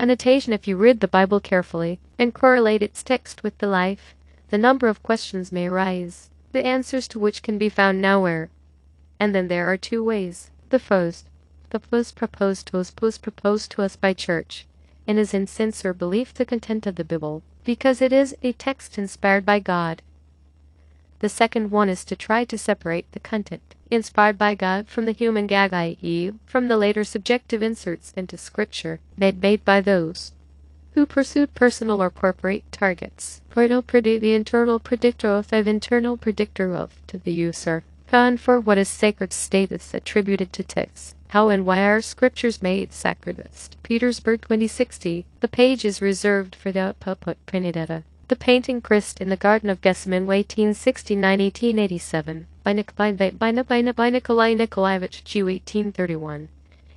Annotation: if you read the Bible carefully and correlate its text with the life, the number of questions may arise, the answers to which can be found nowhere. And then there are two ways. The first proposed to us by church, and is in sense or belief the content of the Bible, because it is a text inspired by God. The second one is to try to separate the content inspired by God from the human gag, i.e., from the later subjective inserts into Scripture made by those who pursued personal or corporate targets. The internal predictor of to the user, and for what is sacred status attributed to texts. How and why are Scriptures made sacred? Petersburg 2060. The page is reserved for the printed. The painting Christ in the Garden of Gethsemane, 1869-1887, by Nikolai Nikolaevich G. 1831.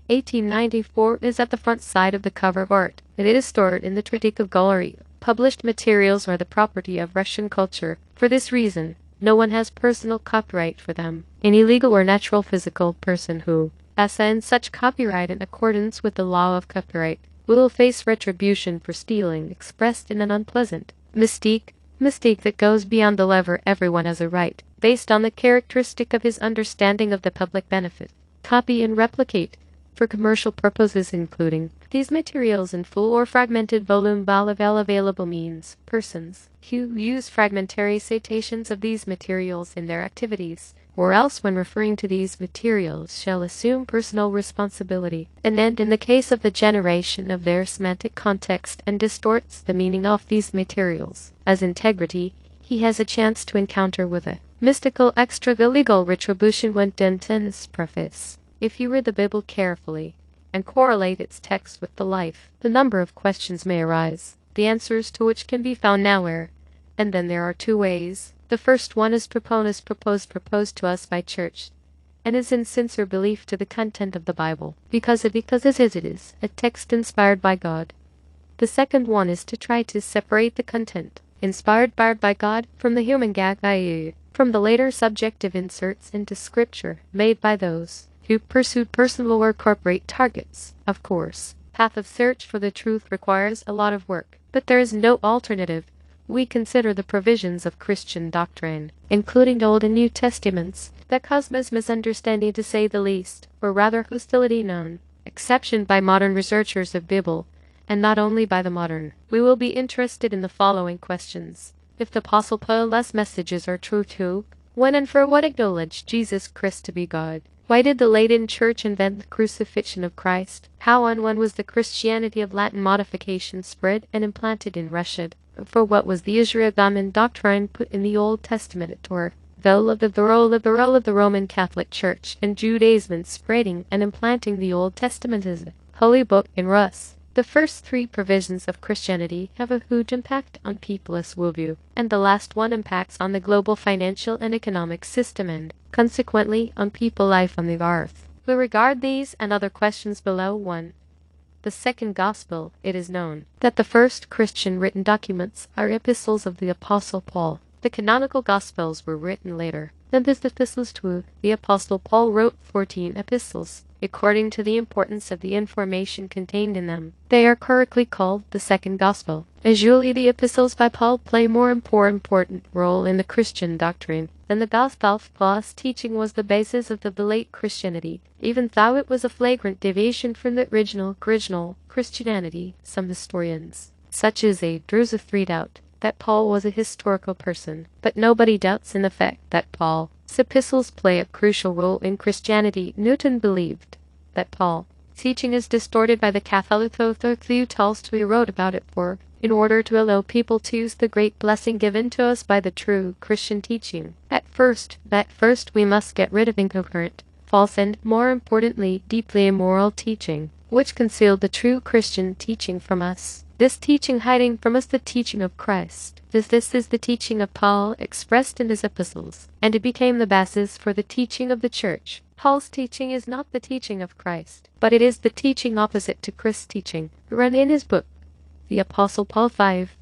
1894 is at the front side of the cover of art. It is stored in the Tretyakov Gallery. Published materials are the property of Russian culture. For this reason, no one has personal copyright for them. Any legal or natural physical person who assigns such copyright in accordance with the law of copyright will face retribution for stealing, expressed in an unpleasant mystique that goes beyond the lever. Everyone has a right, based on the characteristic of his understanding of the public benefit, copy and replicate, for commercial purposes, including these materials in full or fragmented volume by available means. Persons who use fragmentary citations of these materials in their activities, or else when referring to these materials, shall assume personal responsibility, and end in the case of the generation of their semantic context and distorts the meaning of these materials as integrity, he has a chance to encounter with a mystical extra-legal retribution when Denton's preface. If you read the Bible carefully and correlate its text with the life, the number of questions may arise, the answers to which can be found nowhere. And then there are two ways. The first one is proposed to us by church, and is in sense or belief to the content of the Bible, because it is a text inspired by God. The second one is to try to separate the content inspired by God from the human gag, i.e., from the later subjective inserts into Scripture made by those who pursued personal or corporate targets. Of course, path of search for the truth requires a lot of work, but there is no alternative. We consider the provisions of Christian doctrine, including Old and New Testaments, that cause misunderstanding to say the least, or rather hostility known exception by modern researchers of Bible, and not only by the modern. We will be interested in the following questions. If the Apostle Paul's messages are true too, when and for what acknowledge Jesus Christ to be God? Why did the Latin Church invent the crucifixion of Christ? How and when was the Christianity of Latin modification spread and implanted in Russia? For what was the Israelite doctrine put in the Old Testament, or the role of the Roman Catholic Church and Judaism in spreading and implanting the Old Testament as a holy book in Rus? The first three provisions of Christianity have a huge impact on people's worldview, and the last one impacts on the global financial and economic system and, consequently, on people life on the earth. We regard these and other questions below. 1. The second Gospel. It is known that the first Christian written documents are epistles of the Apostle Paul. The canonical Gospels were written later than the epistles too. The Apostle Paul wrote 14 epistles, according to the importance of the information contained in them. They are correctly called the second Gospel. Usually the epistles by Paul play more important role in the Christian doctrine than the Gospel of Paul's teaching was the basis of the late Christianity, even though it was a flagrant deviation from the original Christianity. Some historians, such as A. Drusa, doubt that Paul was a historical person, but nobody doubts in the fact that Paul's epistles play a crucial role in Christianity. Newton believed that Paul's teaching is distorted by the Catholic Tolstoy wrote about it in order to allow people to use the great blessing given to us by the true Christian teaching. At first we must get rid of incoherent, false and, more importantly, deeply immoral teaching, which concealed the true Christian teaching from us. This teaching hiding from us the teaching of Christ. This is the teaching of Paul expressed in his epistles, and it became the basis for the teaching of the Church. Paul's teaching is not the teaching of Christ, but it is the teaching opposite to Christ's teaching. Run in his book, The Apostle Paul 5.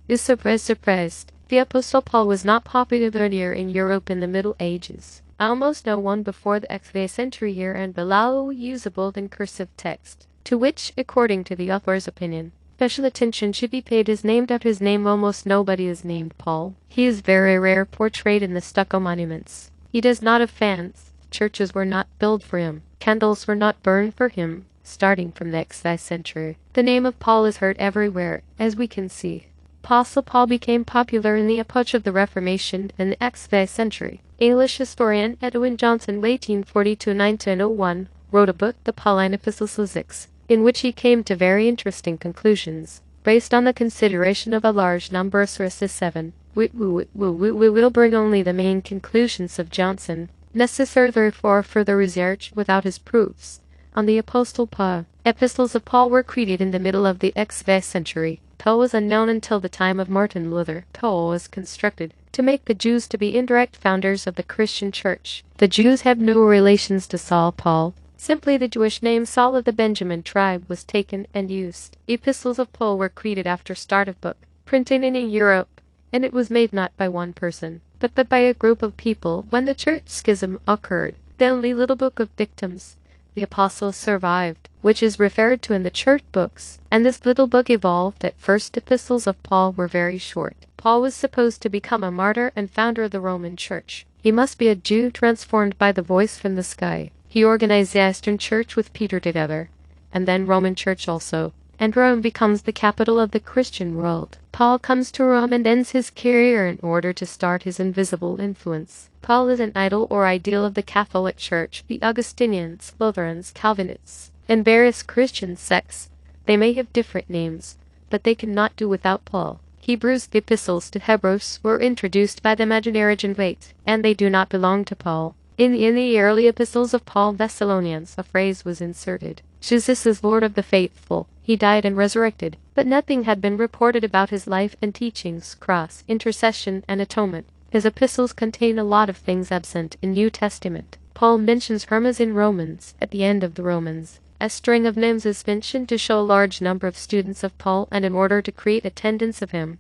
Is surprised. The Apostle Paul was not popular in Europe in the Middle Ages. Almost no one before the 8th century here and below usable in cursive text. to which, according to the author's opinion, special attention should be paid is named after his name. Almost nobody is named Paul. He is very rare, portrayed in the stucco monuments. He does not have fans. Churches were not built for him. Candles were not burned for him. Starting from the 6th century, the name of Paul is heard everywhere, as we can see. Apostle Paul became popular in the epoch of the Reformation in the 6th century. English historian Edwin Johnson, 1840–1901, wrote a book, The Pauline Epistles, in which he came to very interesting conclusions, based on the consideration of a large number of sources. 7. We will bring only the main conclusions of Johnson, necessary therefore for the research without his proofs. On the Apostle Paul. Epistles of Paul were created in the middle of the 6th century. Paul was unknown until the time of Martin Luther. Paul was constructed to make the Jews to be indirect founders of the Christian church. The Jews have no relations to Saul Paul. Simply the Jewish name Saul of the Benjamin tribe was taken and used. Epistles of Paul were created after start of book printing in Europe, and it was made not by one person, but by a group of people. When the church schism occurred, the only little book of dictums, the Apostles, survived, which is referred to in the church books, and this little book evolved. At first, epistles of Paul were very short. Paul was supposed to become a martyr and founder of the Roman Church. He must be a Jew transformed by the voice from the sky. He organized the Eastern Church with Peter together, and then Roman Church also, and Rome becomes the capital of the Christian world. Paul comes to Rome and ends his career in order to start his invisible influence. Paul is an idol or ideal of the Catholic Church, the Augustinians, Lutherans, Calvinists, and various Christian sects. They may have different names, but they cannot do without Paul. Hebrews, the epistles to Hebrews, were introduced by the imaginary Genevite, and they do not belong to Paul. In the early epistles of Paul Thessalonians, a phrase was inserted: Jesus is Lord of the faithful. He died and resurrected, but nothing had been reported about his life and teachings, cross, intercession, and atonement. His epistles contain a lot of things absent in New Testament. Paul mentions Hermas in Romans, at the end of the Romans. A string of names is mentioned to show a large number of students of Paul and in order to create attendance of him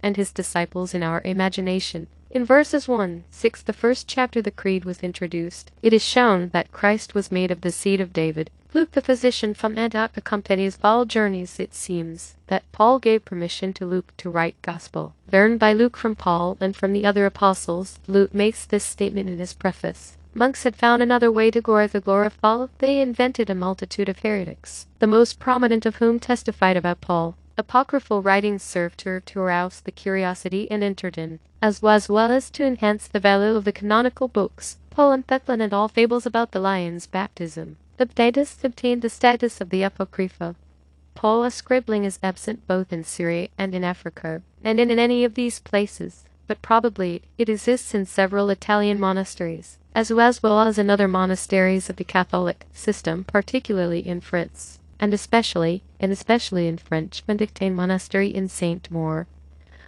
and his disciples in our imagination. In verses 1–6, the first chapter, the Creed was introduced. It is shown that Christ was made of the seed of David. Luke, the physician from Antioch, accompanies Paul's journeys. It seems that Paul gave permission to Luke to write gospel. Learned by Luke from Paul and from the other apostles, Luke makes this statement in his preface. Monks had found another way to glorify Paul. They invented a multitude of heretics, the most prominent of whom testified about Paul. Apocryphal writings served to arouse the curiosity and entertain, as well as to enhance the value of the canonical books. Paul and Thecla and all fables about the lion's baptism. The Baptists obtained the status of the Apocrypha. Paul's scribbling is absent both in Syria and in Africa, and in any of these places, but probably it exists in several Italian monasteries, as well as in other monasteries of the Catholic system, particularly in France. And especially in French, Benedictine monastery in Saint-Maur.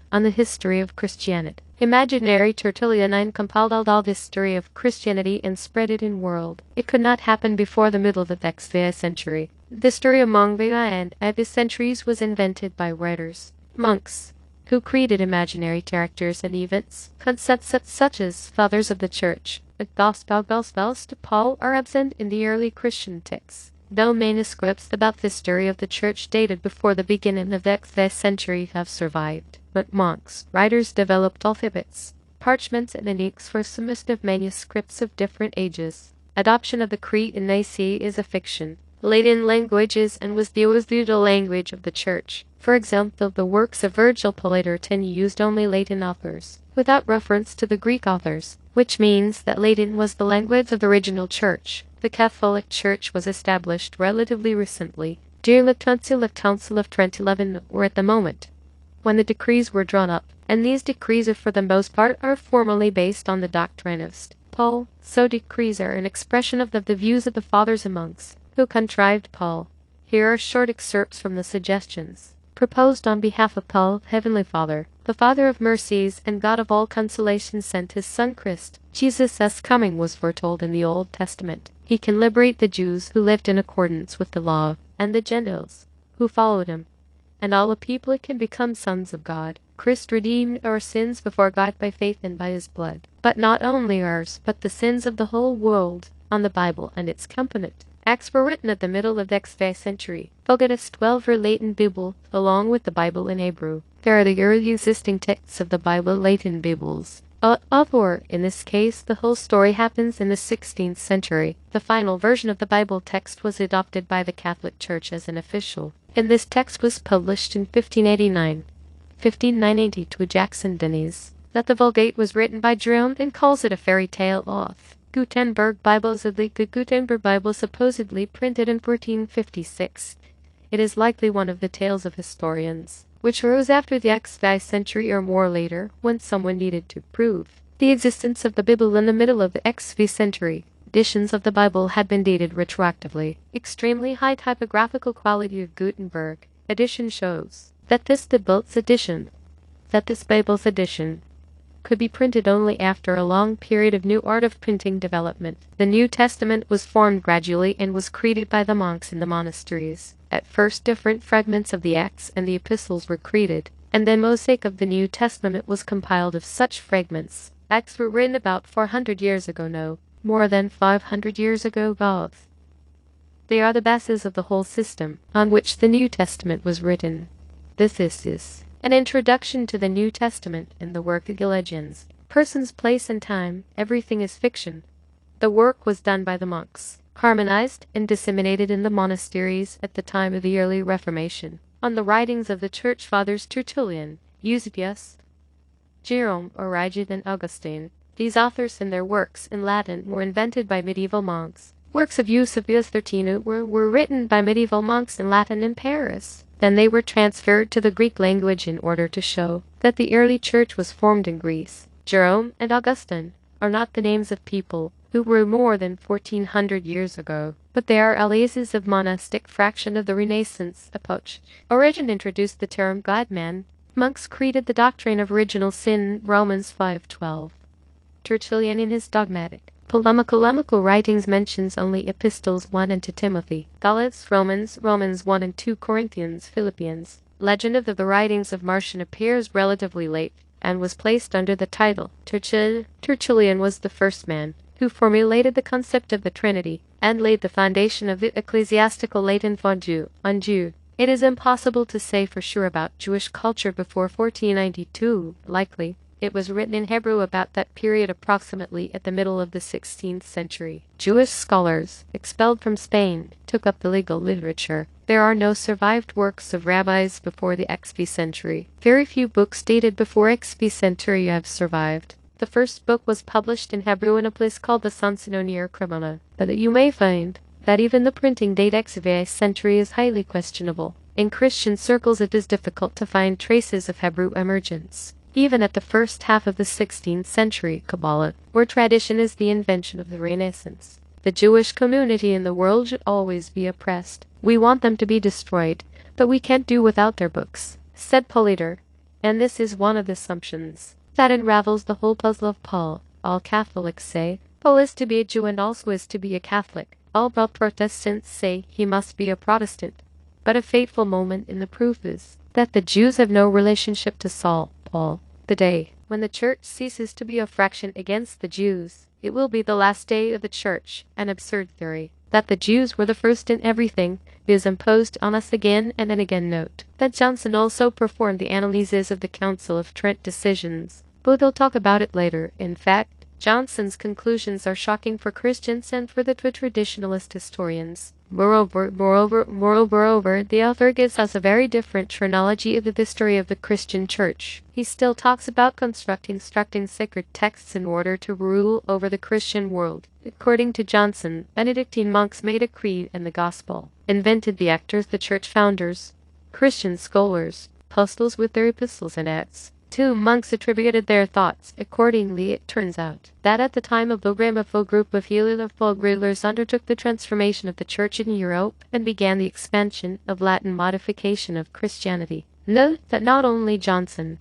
On the history of Christianity. Imaginary Tertullian compiled all the history of Christianity and spread it in world. It could not happen before the middle of the 6th century. The history among the and the centuries was invented by writers, monks, who created imaginary characters and events, concepts such as fathers of the church. The Gospels to Paul are absent in the early Christian texts. Though manuscripts about the history of the church dated before the beginning of the 6th century have survived, but monks, writers developed alphabets, parchments, and inks for submissive manuscripts of different ages. Adoption of the Creed in Nicaea is a fiction. Latin languages and was the language of the church. For example, the works of Virgil Plato used only Latin authors, without reference to the Greek authors, which means that Latin was the language of the original church. The Catholic Church was established relatively recently, during the Council of Trent 11, or at the moment when the decrees were drawn up, and these decrees are for the most part are formally based on the doctrine of Paul. So decrees are an expression of the views of the fathers and monks who contrived Paul. Here are short excerpts from the suggestions proposed on behalf of Paul. Heavenly Father, the Father of mercies and God of all consolation, sent his Son Christ. Jesus' coming was foretold in the Old Testament. He can liberate the Jews who lived in accordance with the law, and the Gentiles who followed him, and all the people can become sons of God. Christ redeemed our sins before God by faith and by his blood. But not only ours, but the sins of the whole world, on the Bible and its covenant. Acts were written at the middle of the 6th century. Vulgatus 12 or Latin Bible, along with the Bible in Hebrew. There are the early existing texts of the Bible Latin Bibles. Or, in this case, the whole story happens in the 16th century. The final version of the Bible text was adopted by the Catholic Church as an official, and this text was published in 1589. 1580 to Jackson Denise, that the Vulgate was written by Jerome and calls it a fairy tale of Gutenberg Bibles of the Gutenberg Bible supposedly printed in 1456. It is likely one of the tales of historians, which arose after the 6th century or more later, when someone needed to prove the existence of the Bible in the middle of the 6th century. Editions of the Bible had been dated retroactively. Extremely high typographical quality of Gutenberg edition shows that this Bible's edition could be printed only after a long period of new art of printing development. The New Testament was formed gradually and was created by the monks in the monasteries. At first different fragments of the Acts and the Epistles were created, and then mosaic of the New Testament was compiled of such fragments. Acts were written about 400 years ago, no, more than 500 years ago both. They are the basis of the whole system on which the New Testament was written. This is an introduction to the New Testament in the work of Galatians. Persons, place, and time, everything is fiction. The work was done by the monks, harmonized and disseminated in the monasteries at the time of the early Reformation, on the writings of the Church Fathers Tertullian, Eusebius, Jerome, Origen, and Augustine. These authors and their works in Latin were invented by medieval monks. Works of Eusebius XIII were written by medieval monks in Latin in Paris. Then they were transferred to the Greek language in order to show that the early church was formed in Greece. Jerome and Augustine are not the names of people who were more than 1400 years ago, but they are aliases of monastic fraction of the Renaissance epoch. Origen introduced the term God-man. Monks created the doctrine of original sin, Romans 5:12. Tertullian in his dogmatic polemical writings mentions only Epistles 1 and 2 Timothy, Galates, Romans 1 and 2 Corinthians, Philippians. Legend of the writings of Marcion appears relatively late, and was placed under the title Tertullian. Tertullian was the first man who formulated the concept of the Trinity, and laid the foundation of the ecclesiastical Latin on Jew. It is impossible to say for sure about Jewish culture before 1492, likely. It was written in Hebrew about that period, approximately at the middle of the 16th century. Jewish scholars, expelled from Spain, took up the legal literature. There are no survived works of rabbis before the 6th century. Very few books dated before 6th century have survived. The first book was published in Hebrew in a place called the Sansino near Cremona. But you may find that even the printing date 6th century is highly questionable. In Christian circles it is difficult to find traces of Hebrew emergence. Even at the first half of the 16th century, Kabbalah, where tradition is the invention of the Renaissance. The Jewish community in the world should always be oppressed. We want them to be destroyed, but we can't do without their books, said Polyter. And this is one of the assumptions that unravels the whole puzzle of Paul. All Catholics say Paul is to be a Jew and also is to be a Catholic. All Protestants say he must be a Protestant. But a fateful moment in the proof is that the Jews have no relationship to Paul. The day when the church ceases to be a fraction against the Jews, it will be the last day of the church. An absurd theory that the Jews were the first in everything is imposed on us again and again. Note that Johnson also performed the analyses of the Council of Trent decisions, but we'll talk about it later. In fact, Johnson's conclusions are shocking for Christians and for the traditionalist historians. Moreover, the author gives us a very different chronology of the history of the Christian Church. He still talks about constructing sacred texts in order to rule over the Christian world. According to Johnson, Benedictine monks made a creed and the gospel, invented the actors, the church founders, Christian scholars, apostles with their epistles and acts. 2 monks attributed their thoughts. Accordingly, it turns out that at the time of the Romanovs, group of rulers undertook the transformation of the church in Europe and began the expansion of Latin modification of Christianity. Note that not only Johnson,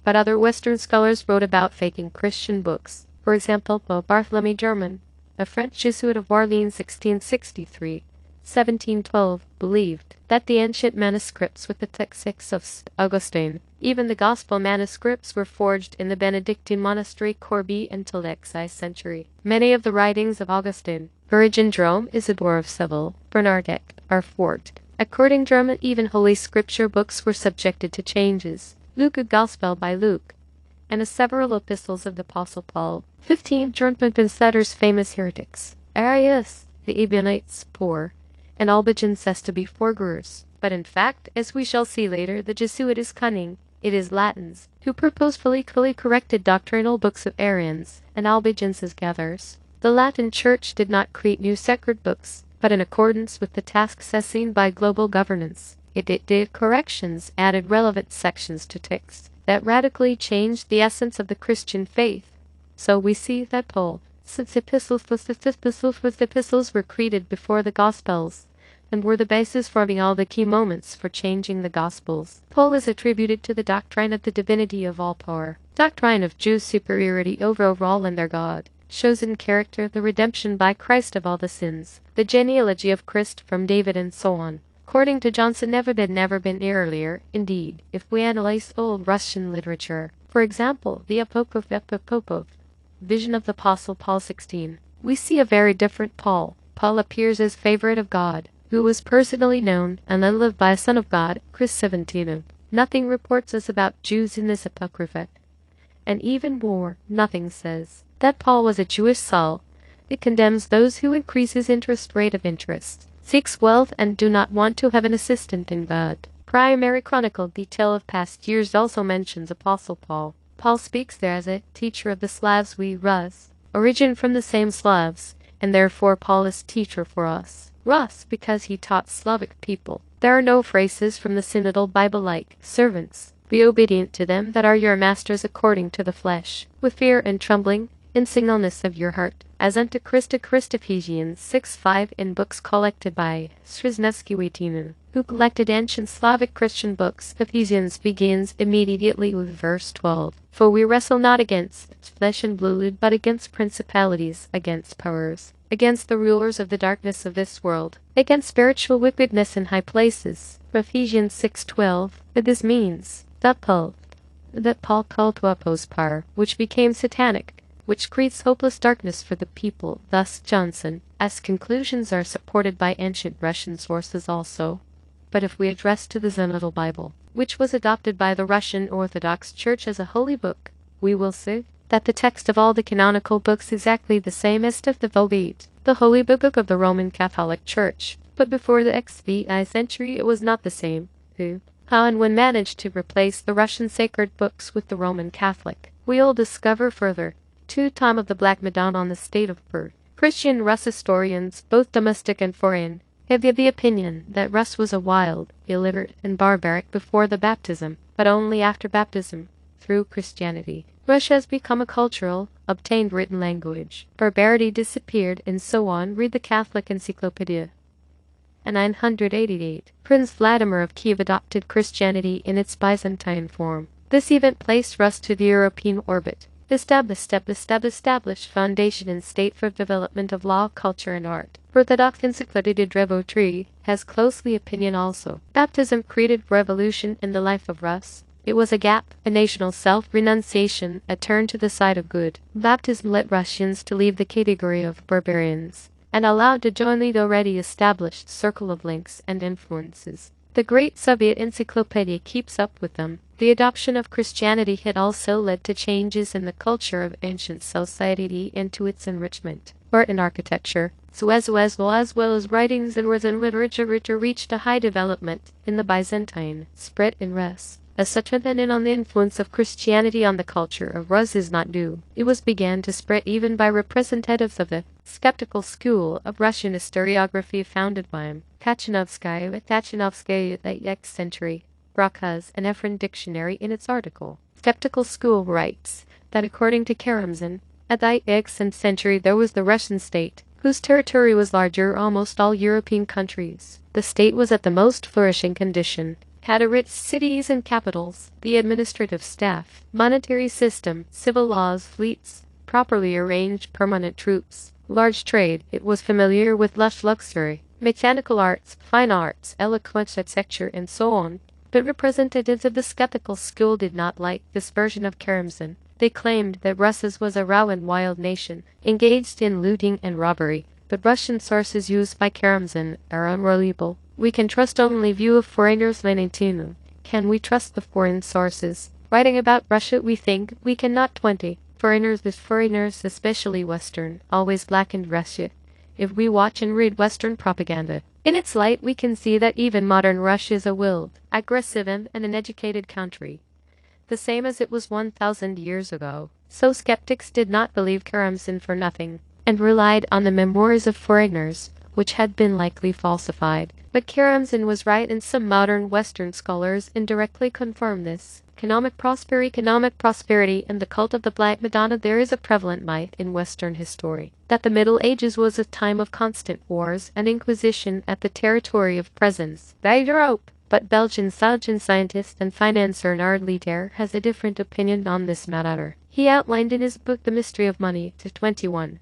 but other Western scholars wrote about faking Christian books. For example, Bartholomew German, a French Jesuit of Orleans 1663-1712, believed that the ancient manuscripts with the texts of Augustine, even the Gospel manuscripts, were forged in the Benedictine monastery Corbie until the 6th century. Many of the writings of Augustine, Virgin Jerome, Isidore of Seville, Bernardec, Arfort. According to Rome, even Holy Scripture books were subjected to changes. Luke, a Gospel by Luke, and several epistles of the Apostle Paul. 15. German considers famous heretics. Arius, the Ebionites, poor, and Albigens says to be forgers. But in fact, as we shall see later, the Jesuit is cunning. It is Latins, who purposefully corrected doctrinal books of Arians, and Albigens as Cathars. The Latin Church did not create new sacred books, but in accordance with the tasks as seen by global governance, it did corrections, added relevant sections to texts that radically changed the essence of the Christian faith. So we see that Paul's epistles were created before the Gospels, and were the basis forming all the key moments for changing the Gospels. Paul is attributed to the doctrine of the divinity of all power, doctrine of Jews' superiority over all and their God, shows in character the redemption by Christ of all the sins, the genealogy of Christ from David and so on. According to Johnson, never been earlier. Indeed, if we analyze old Russian literature, for example, the Apokryph, Vision of the Apostle Paul 16, we see a very different Paul. Paul appears as favorite of God, who was personally known and then lived by a Son of God, Chris 17. Nothing reports us about Jews in this Apocrypha. And even more, nothing says that Paul was a Jewish Saul. It condemns those who increase his rate of interest, seeks wealth, and do not want to have an assistant in God. Primary chronicle detail of past years also mentions Apostle Paul. Paul speaks there as a teacher of the Slavs, we Rus, origin from the same Slavs, and therefore Paul is teacher for us. Rus, because he taught Slavic people. There are no phrases from the synodal Bible like, servants, be obedient to them that are your masters according to the flesh, with fear and trembling, in singleness of your heart, as unto Christ Ephesians 6:5 in books collected by Srznevsky Wetinin, who collected ancient Slavic Christian books. Ephesians begins immediately with verse 12. For we wrestle not against flesh and blood, but against principalities, against powers, against the rulers of the darkness of this world, against spiritual wickedness in high places. Ephesians 6:12. But this means that Paul called to oppose power, which became satanic, which creates hopeless darkness for the people. Thus Johnson, as conclusions are supported by ancient Russian sources also. But if we address to the Synodal Bible, which was adopted by the Russian Orthodox Church as a holy book, we will see that the text of all the canonical books is exactly the same as of the Vulgate, the holy book of the Roman Catholic Church. But before the XVI century it was not the same. How and when managed to replace the Russian sacred books with the Roman Catholic, we'll discover further. Time of the Black Madonna on the state of birth. Christian Rus historians, both domestic and foreign, have the opinion that Rus was a wild, illiterate, and barbaric before the baptism, but only after baptism, through Christianity, Russia has become a cultural, obtained written language. Barbarity disappeared, and so on. Read the Catholic Encyclopedia. In 988, Prince Vladimir of Kiev adopted Christianity in its Byzantine form. This event placed Rus to the European orbit. Established foundation and state for development of law, culture, and art. Orthodox Encyclopedia Drevotri has closely opinion also. Baptism created revolution in the life of Rus. It was a gap, a national self-renunciation, a turn to the side of good. Baptism led Russians to leave the category of barbarians, and allowed to join the already established circle of links and influences. The Great Soviet Encyclopedia keeps up with them. The adoption of Christianity had also led to changes in the culture of ancient society and to its enrichment. Art and architecture, as well as writings and words and literature reached a high development in the Byzantine, spread in Rus. As such an on the influence of Christianity on the culture of Rus is not new. It was began to spread even by representatives of the skeptical school of Russian historiography founded by him. Kachanovskaya the X century. Brockhaus, an Ephraim dictionary, in its article. Skeptical school writes that according to Karamzin, at the X century there was the Russian state, whose territory was larger almost all European countries. The state was at the most flourishing condition, had a rich cities and capitals, the administrative staff, monetary system, civil laws, fleets, properly arranged permanent troops, large trade. It was familiar with luxury, mechanical arts, fine arts, eloquence, etc., and so on. But representatives of the skeptical school did not like this version of Karamzin. They claimed that Rus was a raw and wild nation, engaged in looting and robbery. but Russian sources used by Karamzin are unreliable. We can trust only view of foreigners Lenintinu. Can we trust the foreign sources? Writing about Russia we think we cannot 20. Foreigners with foreigners, especially Western, always blackened Russia. If we watch and read Western propaganda, in its light we can see that even modern Russia is a willed, aggressive and an educated country, the same as it was 1,000 years ago. So skeptics did not believe Karamzin for nothing, and relied on the memoirs of foreigners, which had been likely falsified. But Karamzin was right, and some modern Western scholars indirectly confirm this. Economic prosperity and the cult of the Black Madonna. There is a prevalent myth in Western history that the Middle Ages was a time of constant wars and Inquisition at the territory of presence by Europe. But Belgian scientist and financier Nard Leder has a different opinion on this matter. He outlined in his book The Mystery of Money to 21.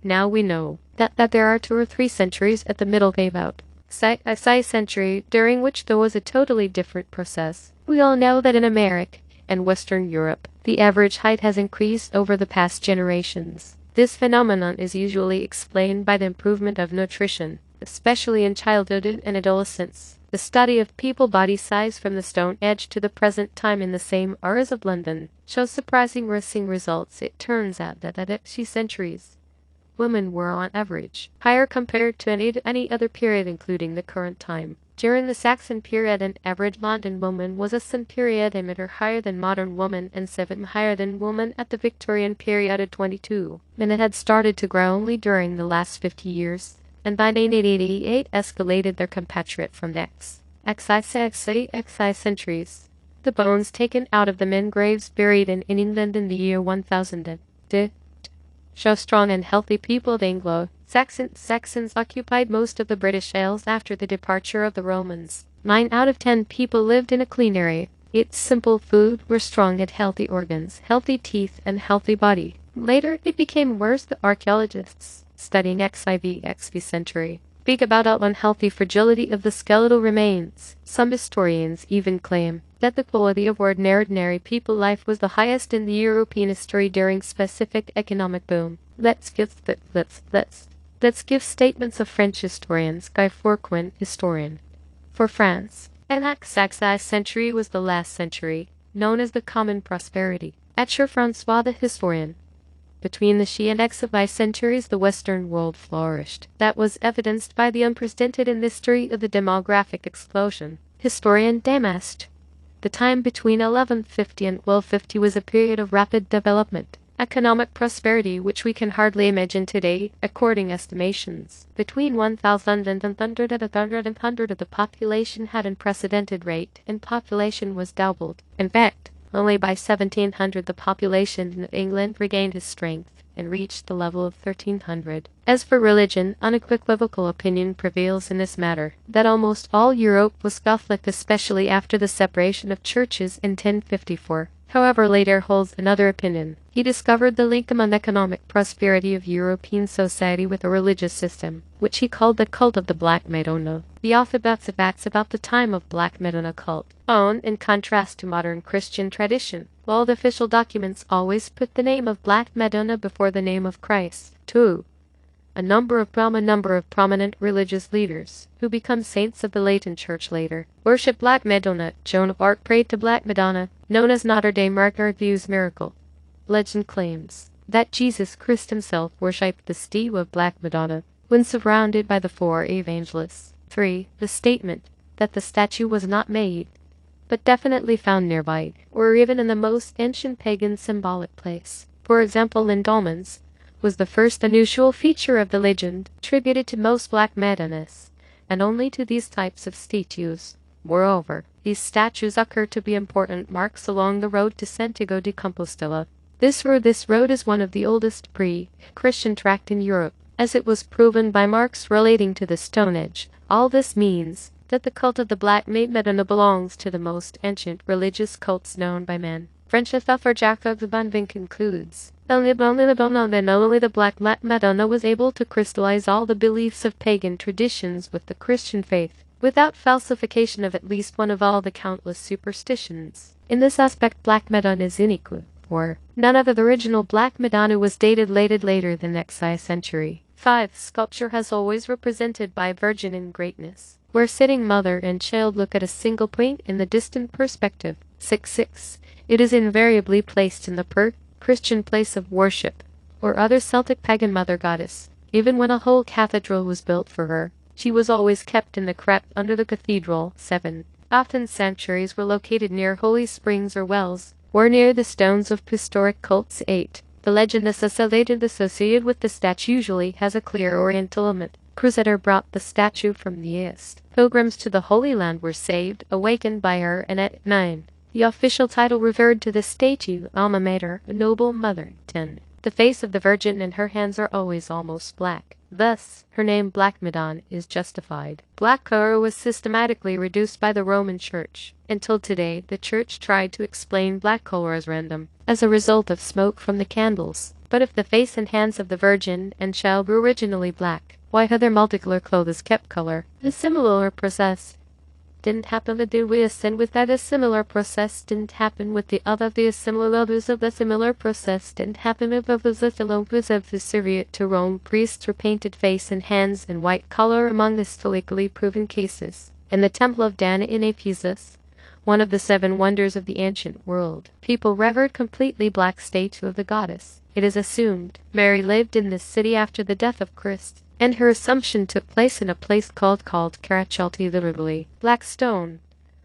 Now we know that there are 2 or 3 centuries at the middle gave out. A century during which there was a totally different process. We all know that in America and Western Europe, the average height has increased over the past generations. This phenomenon is usually explained by the improvement of nutrition, especially in childhood and adolescence. The study of people body size from the Stone Age to the present time in the same areas of London shows surprising results. It turns out that at centuries, women were on average higher compared to any other period including the current time. During the Saxon period, an average London woman was a centimeter higher than modern woman and 7 higher than woman at the Victorian period at 22. And it had started to grow only during the last 50 years, and by 1888 escalated their compatriot from XI centuries. The bones taken out of the men graves buried in England in the year 1000 show strong and healthy people. The Anglo-Saxons occupied most of the British Isles after the departure of the Romans. 9 out of 10 people lived in a clean area, ate simple food, were strong and healthy organs, healthy teeth, and healthy body. Later it became worse. The archaeologists studying XV century speak about unhealthy fragility of the skeletal remains. Some historians even claim that the quality of ordinary people life was the highest in the European history during specific economic boom. Let's give statements of French historians. Guy Fourquin, historian. For France, an XI century was the last century, known as the Common Prosperity. Etcher Francois, the historian. Between the Xi and XI centuries, the Western world flourished. That was evidenced by the unprecedented history of the demographic explosion. Historian Damast. The time between 1150 and 1250 was a period of rapid development, economic prosperity which we can hardly imagine today, according estimations. Between 1000 and 100 of the population had an unprecedented rate, and population was doubled. In fact, only by 1700 the population of England regained its strength and reached the level of 1300. As for religion, unequivocal opinion prevails in this matter, that almost all Europe was Catholic, especially after the separation of churches in 1054. However, later holds another opinion. He discovered the link among economic prosperity of European society with a religious system, which he called the cult of the Black Madonna. The author facts about the time of Black Madonna cult, in contrast to modern Christian tradition. While the official documents always put the name of Black Madonna before the name of Christ. 2. A number of prominent religious leaders, who become saints of the Latin Church later, worship Black Madonna. Joan of Arc prayed to Black Madonna, known as Notre Dame Marguerite's miracle. Legend claims that Jesus Christ himself worshipped the statue of Black Madonna when surrounded by the 4 evangelists. 3. The statement that the statue was not made, but definitely found nearby, or even in the most ancient pagan symbolic place. For example, Lindolmans was the first unusual feature of the legend, attributed to most Black Madonnas, and only to these types of statues. Moreover, these statues occur to be important marks along the road to Santiago de Compostela. This road is one of the oldest pre-Christian tracts in Europe, as it was proven by marks relating to the Stone Age. All this means that the cult of the Black Madonna belongs to the most ancient religious cults known by man. French philosopher Jacques Banvin concludes, only the Black Madonna was able to crystallize all the beliefs of pagan traditions with the Christian faith, without falsification of at least one of all the countless superstitions. In this aspect, Black Madonna is unique, for none of the original Black Madonna was dated later than XI century. 5. Sculpture has always represented by Virgin in greatness, where sitting mother and child look at a single point in the distant perspective. 6. It is invariably placed in the Christian place of worship, or other Celtic pagan mother goddess. Even when a whole cathedral was built for her, she was always kept in the crypt under the cathedral. 7. Often sanctuaries were located near holy springs or wells, or near the stones of historic cults. 8. The legend associated with the statue usually has a clear Oriental element. Crusader brought the statue from the East. Pilgrims to the Holy Land were saved, awakened by her, and at 9. The official title referred to the statue, Alma Mater, a noble mother. 10. The face of the Virgin and her hands are always almost black. Thus, her name Black Madonna is justified. Black color was systematically reduced by the Roman Church. Until today, the Church tried to explain black color as random, as a result of smoke from the candles. But if the face and hands of the Virgin and Child were originally black, why other multicolor clothes kept color? A similar process didn't happen with the sin with that. A similar process didn't happen with the other. The similar of the similar process didn't happen with the logos of the Syriac to Rome. Priests were painted face and hands in white color among the historically proven cases. In the Temple of Diana in Ephesus, one of the 7 wonders of the ancient world, people revered completely black statue of the goddess. It is assumed Mary lived in this city after the death of Christ, and her assumption took place in a place called Karachalti, literally black stone.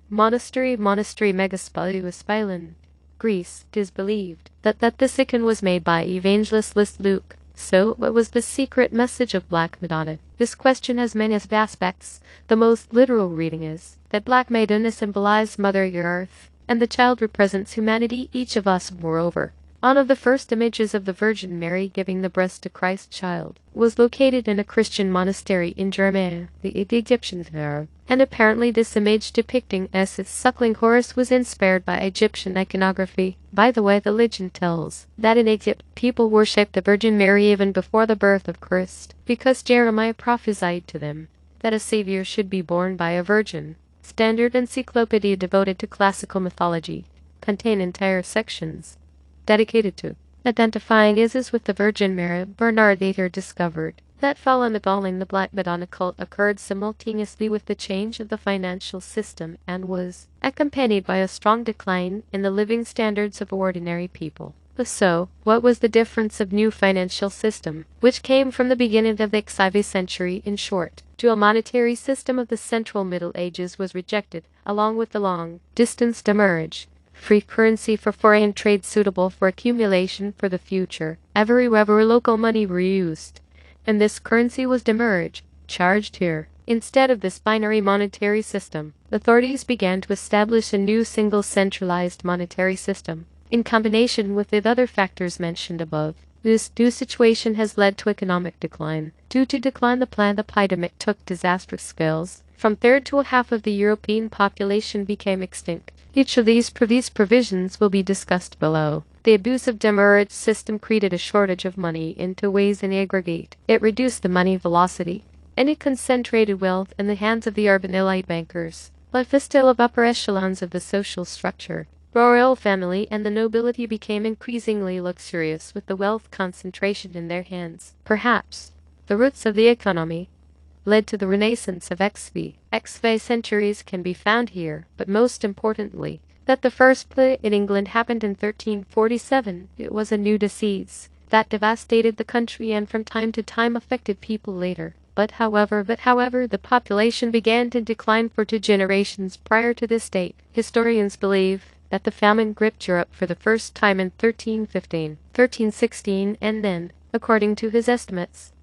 Monastery Megaspaliuspilin, Greece. It is believed that this icon was made by evangelist Luke. So, what was the secret message of Black Madonna? This question has many aspects. The most literal reading is that Black Madonna symbolized Mother Earth, and the child represents humanity, each of us. Moreover, one of the first images of the Virgin Mary giving the breast to Christ child was located in a Christian monastery in Germany, the Egyptians there, and apparently this image depicting its suckling Horus was inspired by Egyptian iconography. By the way, the legend tells that in Egypt people worshipped the Virgin Mary even before the birth of Christ, because Jeremiah prophesied to them that a savior should be born by a virgin. Standard encyclopedia devoted to classical mythology contain entire sections dedicated to identifying Isis with the Virgin Mary. Bernard later discovered that following the Black Madonna cult occurred simultaneously with the change of the financial system and was accompanied by a strong decline in the living standards of ordinary people. So, what was the difference of new financial system, which came from the beginning of the 6th century, in short, to a monetary system of the Central Middle Ages was rejected, along with the long-distance demurrage. Free currency for foreign trade suitable for accumulation for the future. Everywhere local money were used, and this currency was demurrage, charged here. Instead of this binary monetary system, authorities began to establish a new single centralized monetary system. In combination with the other factors mentioned above, this new situation has led to economic decline. Due to decline, the epidemic took disastrous scales. From third to a half of the European population became extinct. Each of these provisions will be discussed below. The abusive demurrage system created a shortage of money in 2 ways. In aggregate, it reduced the money velocity, and it concentrated wealth in the hands of the urban elite bankers, but still of upper echelons of the social structure. Royal family and the nobility became increasingly luxurious with the wealth concentration in their hands. Perhaps the roots of the economy led to the renaissance of XV centuries can be found here, but most importantly, that the first plague in England happened in 1347. It was a new disease that devastated the country and from time to time affected people later. But however, the population began to decline for 2 generations prior to this date. Historians believe that the famine gripped Europe for the first time in 1315, 1316, and then, according to his estimates,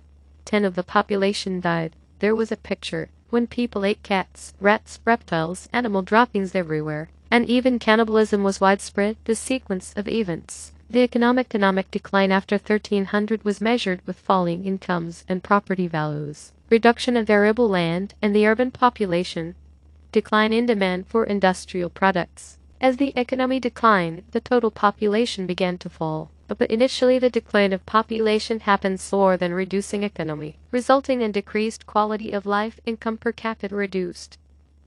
10% of the population died. There was a picture when people ate cats, rats, reptiles, animal droppings everywhere, and even cannibalism was widespread. The sequence of events. The economic decline after 1300 was measured with falling incomes and property values, reduction of arable land and the urban population, decline in demand for industrial products. As the economy declined, the total population began to fall. But initially the decline of population happened slower than reducing economy, resulting in decreased quality of life. Income per capita reduced.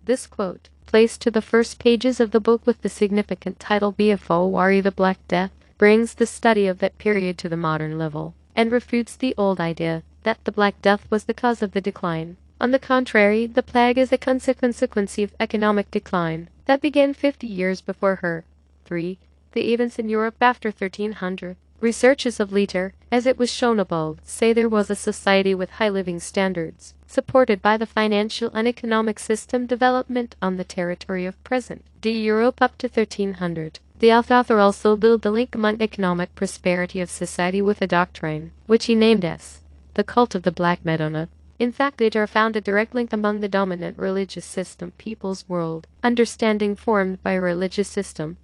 This quote, placed to the first pages of the book with the significant title BFORE The Black Death, brings the study of that period to the modern level, and refutes the old idea that the Black Death was the cause of the decline. On the contrary, the plague is a consequence of economic decline that began 50 years before her. 3. The events in Europe after 1300. Researches of Leiter, as it was shown above, say there was a society with high living standards, supported by the financial and economic system development on the territory of present Europe up to 1300. The author also built the link among economic prosperity of society with a doctrine, which he named as the cult of the Black Madonna. In fact, Leiter found a direct link among the dominant religious system, people's world, understanding formed by a religious system,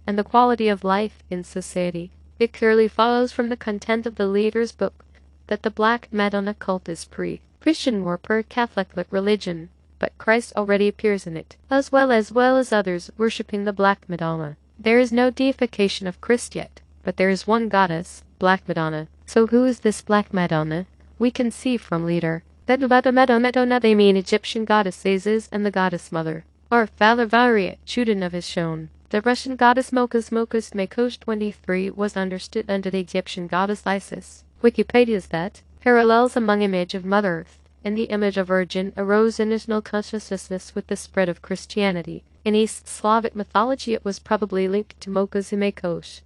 and the quality of life in society. It clearly follows from the content of the Leiter's book that the Black Madonna cult is pre-Christian or per-Catholic religion, but Christ already appears in it, as well as others worshipping the Black Madonna. There is no deification of Christ yet, but there is one goddess, Black Madonna. So who is this Black Madonna? We can see from Leiter that Madonna they mean Egyptian goddess Isis and the goddess mother, or Vladimir, Chudanov is shown. The Russian goddess Makos 23 was understood under the Egyptian goddess Isis. Wikipedia's that parallels among image of Mother Earth and the image of Virgin arose in national consciousness with the spread of Christianity. In East Slavic mythology it was probably linked to Mokos and Makos.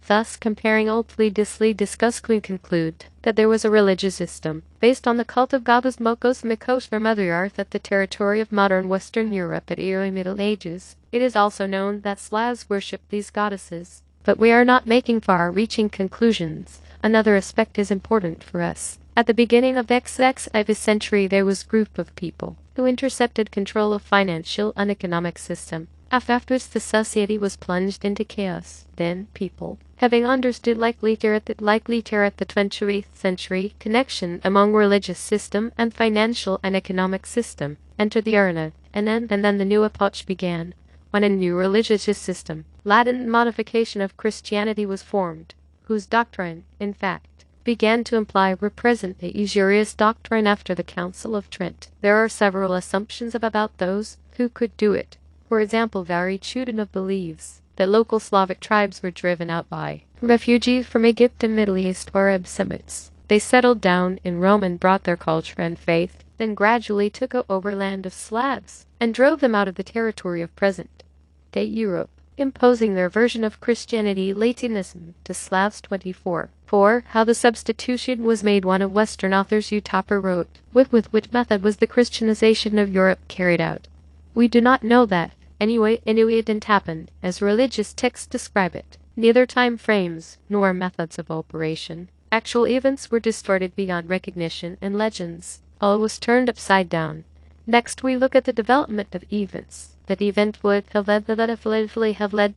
Thus, comparing all previously discussed, we conclude that there was a religious system based on the cult of goddess Mokos and Makos for Mother Earth at the territory of modern Western Europe at early Middle Ages. It is also known that Slavs worshipped these goddesses. But we are not making far-reaching conclusions. Another aspect is important for us. At the beginning of the XX century there was a group of people who intercepted control of financial and economic system. Afterwards the society was plunged into chaos. Then people, having understood like Leiter at the 20th century connection among religious system and financial and economic system, entered the arena, and then the new epoch began, when a new religious system, Latin modification of Christianity was formed, whose doctrine, in fact, began to imply represent the usurious doctrine after the Council of Trent. There are several assumptions about those who could do it. For example, Chudanov believes that local Slavic tribes were driven out by refugees from Egypt and Middle East or Arab Semites. They settled down in Rome and brought their culture and faith, then gradually took over land of Slavs and drove them out of the territory of present-day Europe, imposing their version of Christianity, Latinism, to Slavs. 24. 4. How the substitution was made. One of Western authors, Utopper, wrote, with which method was the Christianization of Europe carried out? We do not know that. Anyway, it didn't happen, as religious texts describe it. Neither time frames, nor methods of operation. Actual events were distorted beyond recognition and legends. All was turned upside down. Next we look at the development of events. That event would have led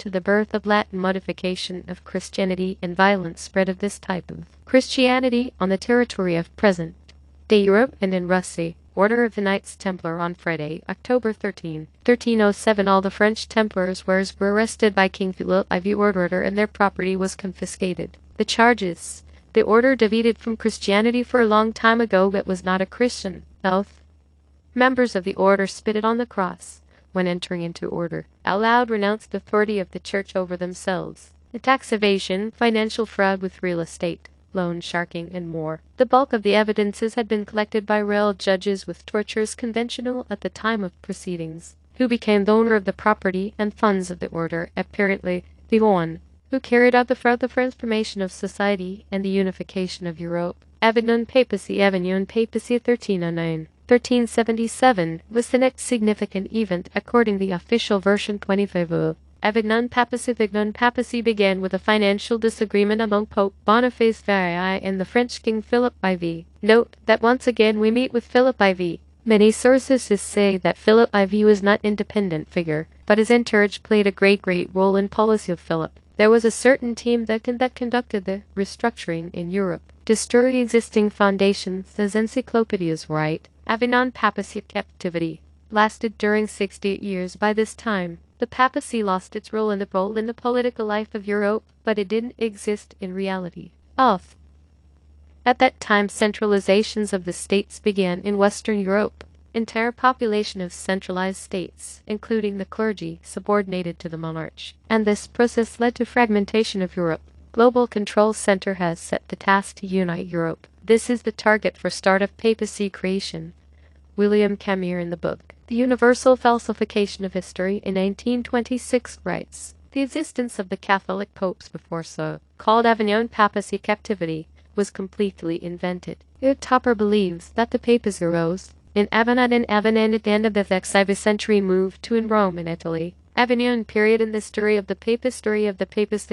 to the birth of Latin modification of Christianity and violent spread of this type of Christianity on the territory of present-day Europe and in Russia. Order of the Knights Templar. On Friday, October 13, 1307, all the French Templars were arrested by King Philip IV order and their property was confiscated. The charges: the order deviated from Christianity for a long time ago but was not a Christian oath. Members of the order spitted on the cross when entering into order, aloud renounced the authority of the church over themselves. The tax evasion, financial fraud with real estate, loan sharking, and more. The bulk of the evidences had been collected by royal judges with tortures conventional at the time of proceedings, who became the owner of the property and funds of the order, apparently the one who carried out the transformation of society and the unification of Europe. Avignon Papacy. 1309. 1377 was the next significant event according to the official version 25. Avignon Papacy began with a financial disagreement among Pope Boniface VI and the French King Philip IV. Note that once again we meet with Philip IV. Many sources say that Philip IV was not an independent figure, but his entourage played a great role in policy of Philip. There was a certain team that conducted the restructuring in Europe, destroying existing foundations, as encyclopedias write. Avignon Papacy captivity lasted during 68 years. By this time, the papacy lost its role in the political life of Europe, but it didn't exist in reality. At that time, centralizations of the states began in Western Europe. Entire population of centralized states, including the clergy, subordinated to the monarch, and this process led to fragmentation of Europe. global control center has set the task to unite Europe. This is the target for start of papacy creation. William Camille in the book The Universal Falsification of History in 1926 writes, the existence of the Catholic popes before so-called Avignon papacy captivity was completely invented. Topper believes that the papacy arose in Avignon at the end of the 6th century, moved to in Rome in Italy. Avignon period in the story of the papacy had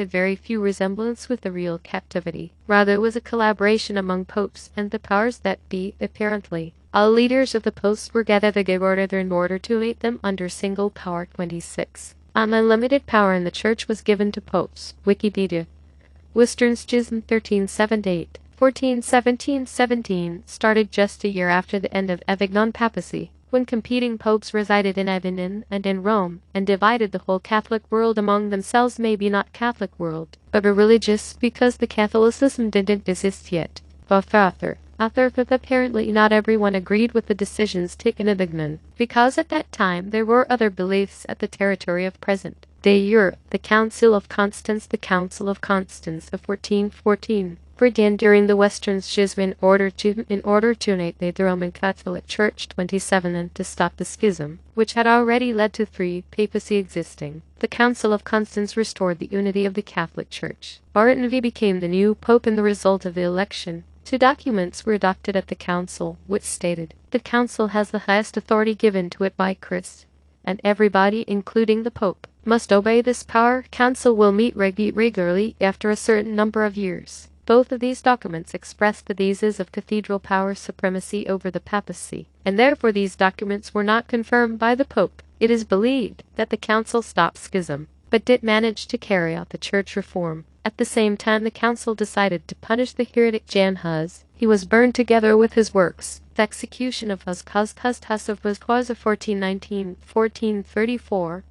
very few resemblance with the real captivity. Rather, it was a collaboration among popes and the powers that be, apparently. All leaders of the popes were gathered together in order to unite them under single power. 26. Unlimited power in the church was given to popes. Wikipedia. Western Schism 1378. 1417 started just a year after the end of Avignon papacy, when competing popes resided in Avignon and in Rome, and divided the whole Catholic world among themselves. Maybe not Catholic world, but a religious, because the Catholicism didn't exist yet. Author, but apparently not everyone agreed with the decisions taken at Avignon, because at that time there were other beliefs at the territory of present day Europe. The Council of Constance of 1414. Began during the Western Schism in order to unite the Roman Catholic Church. 27. And to stop the schism, which had already led to 3 papacy existing. The Council of Constance restored the unity of the Catholic Church. Arian became the new pope in the result of the election. 2 documents were adopted at the council, which stated, the council has the highest authority given to it by Christ, and everybody, including the pope, must obey this power. Council will meet regularly after a certain number of years. Both of these documents expressed the thesis of cathedral power supremacy over the papacy, and therefore these documents were not confirmed by the Pope. It is believed that the council stopped schism, but did manage to carry out the church reform. At the same time, the council decided to punish the heretic Jan Hus. He was burned together with his works. The execution of Hus was cause of 1434.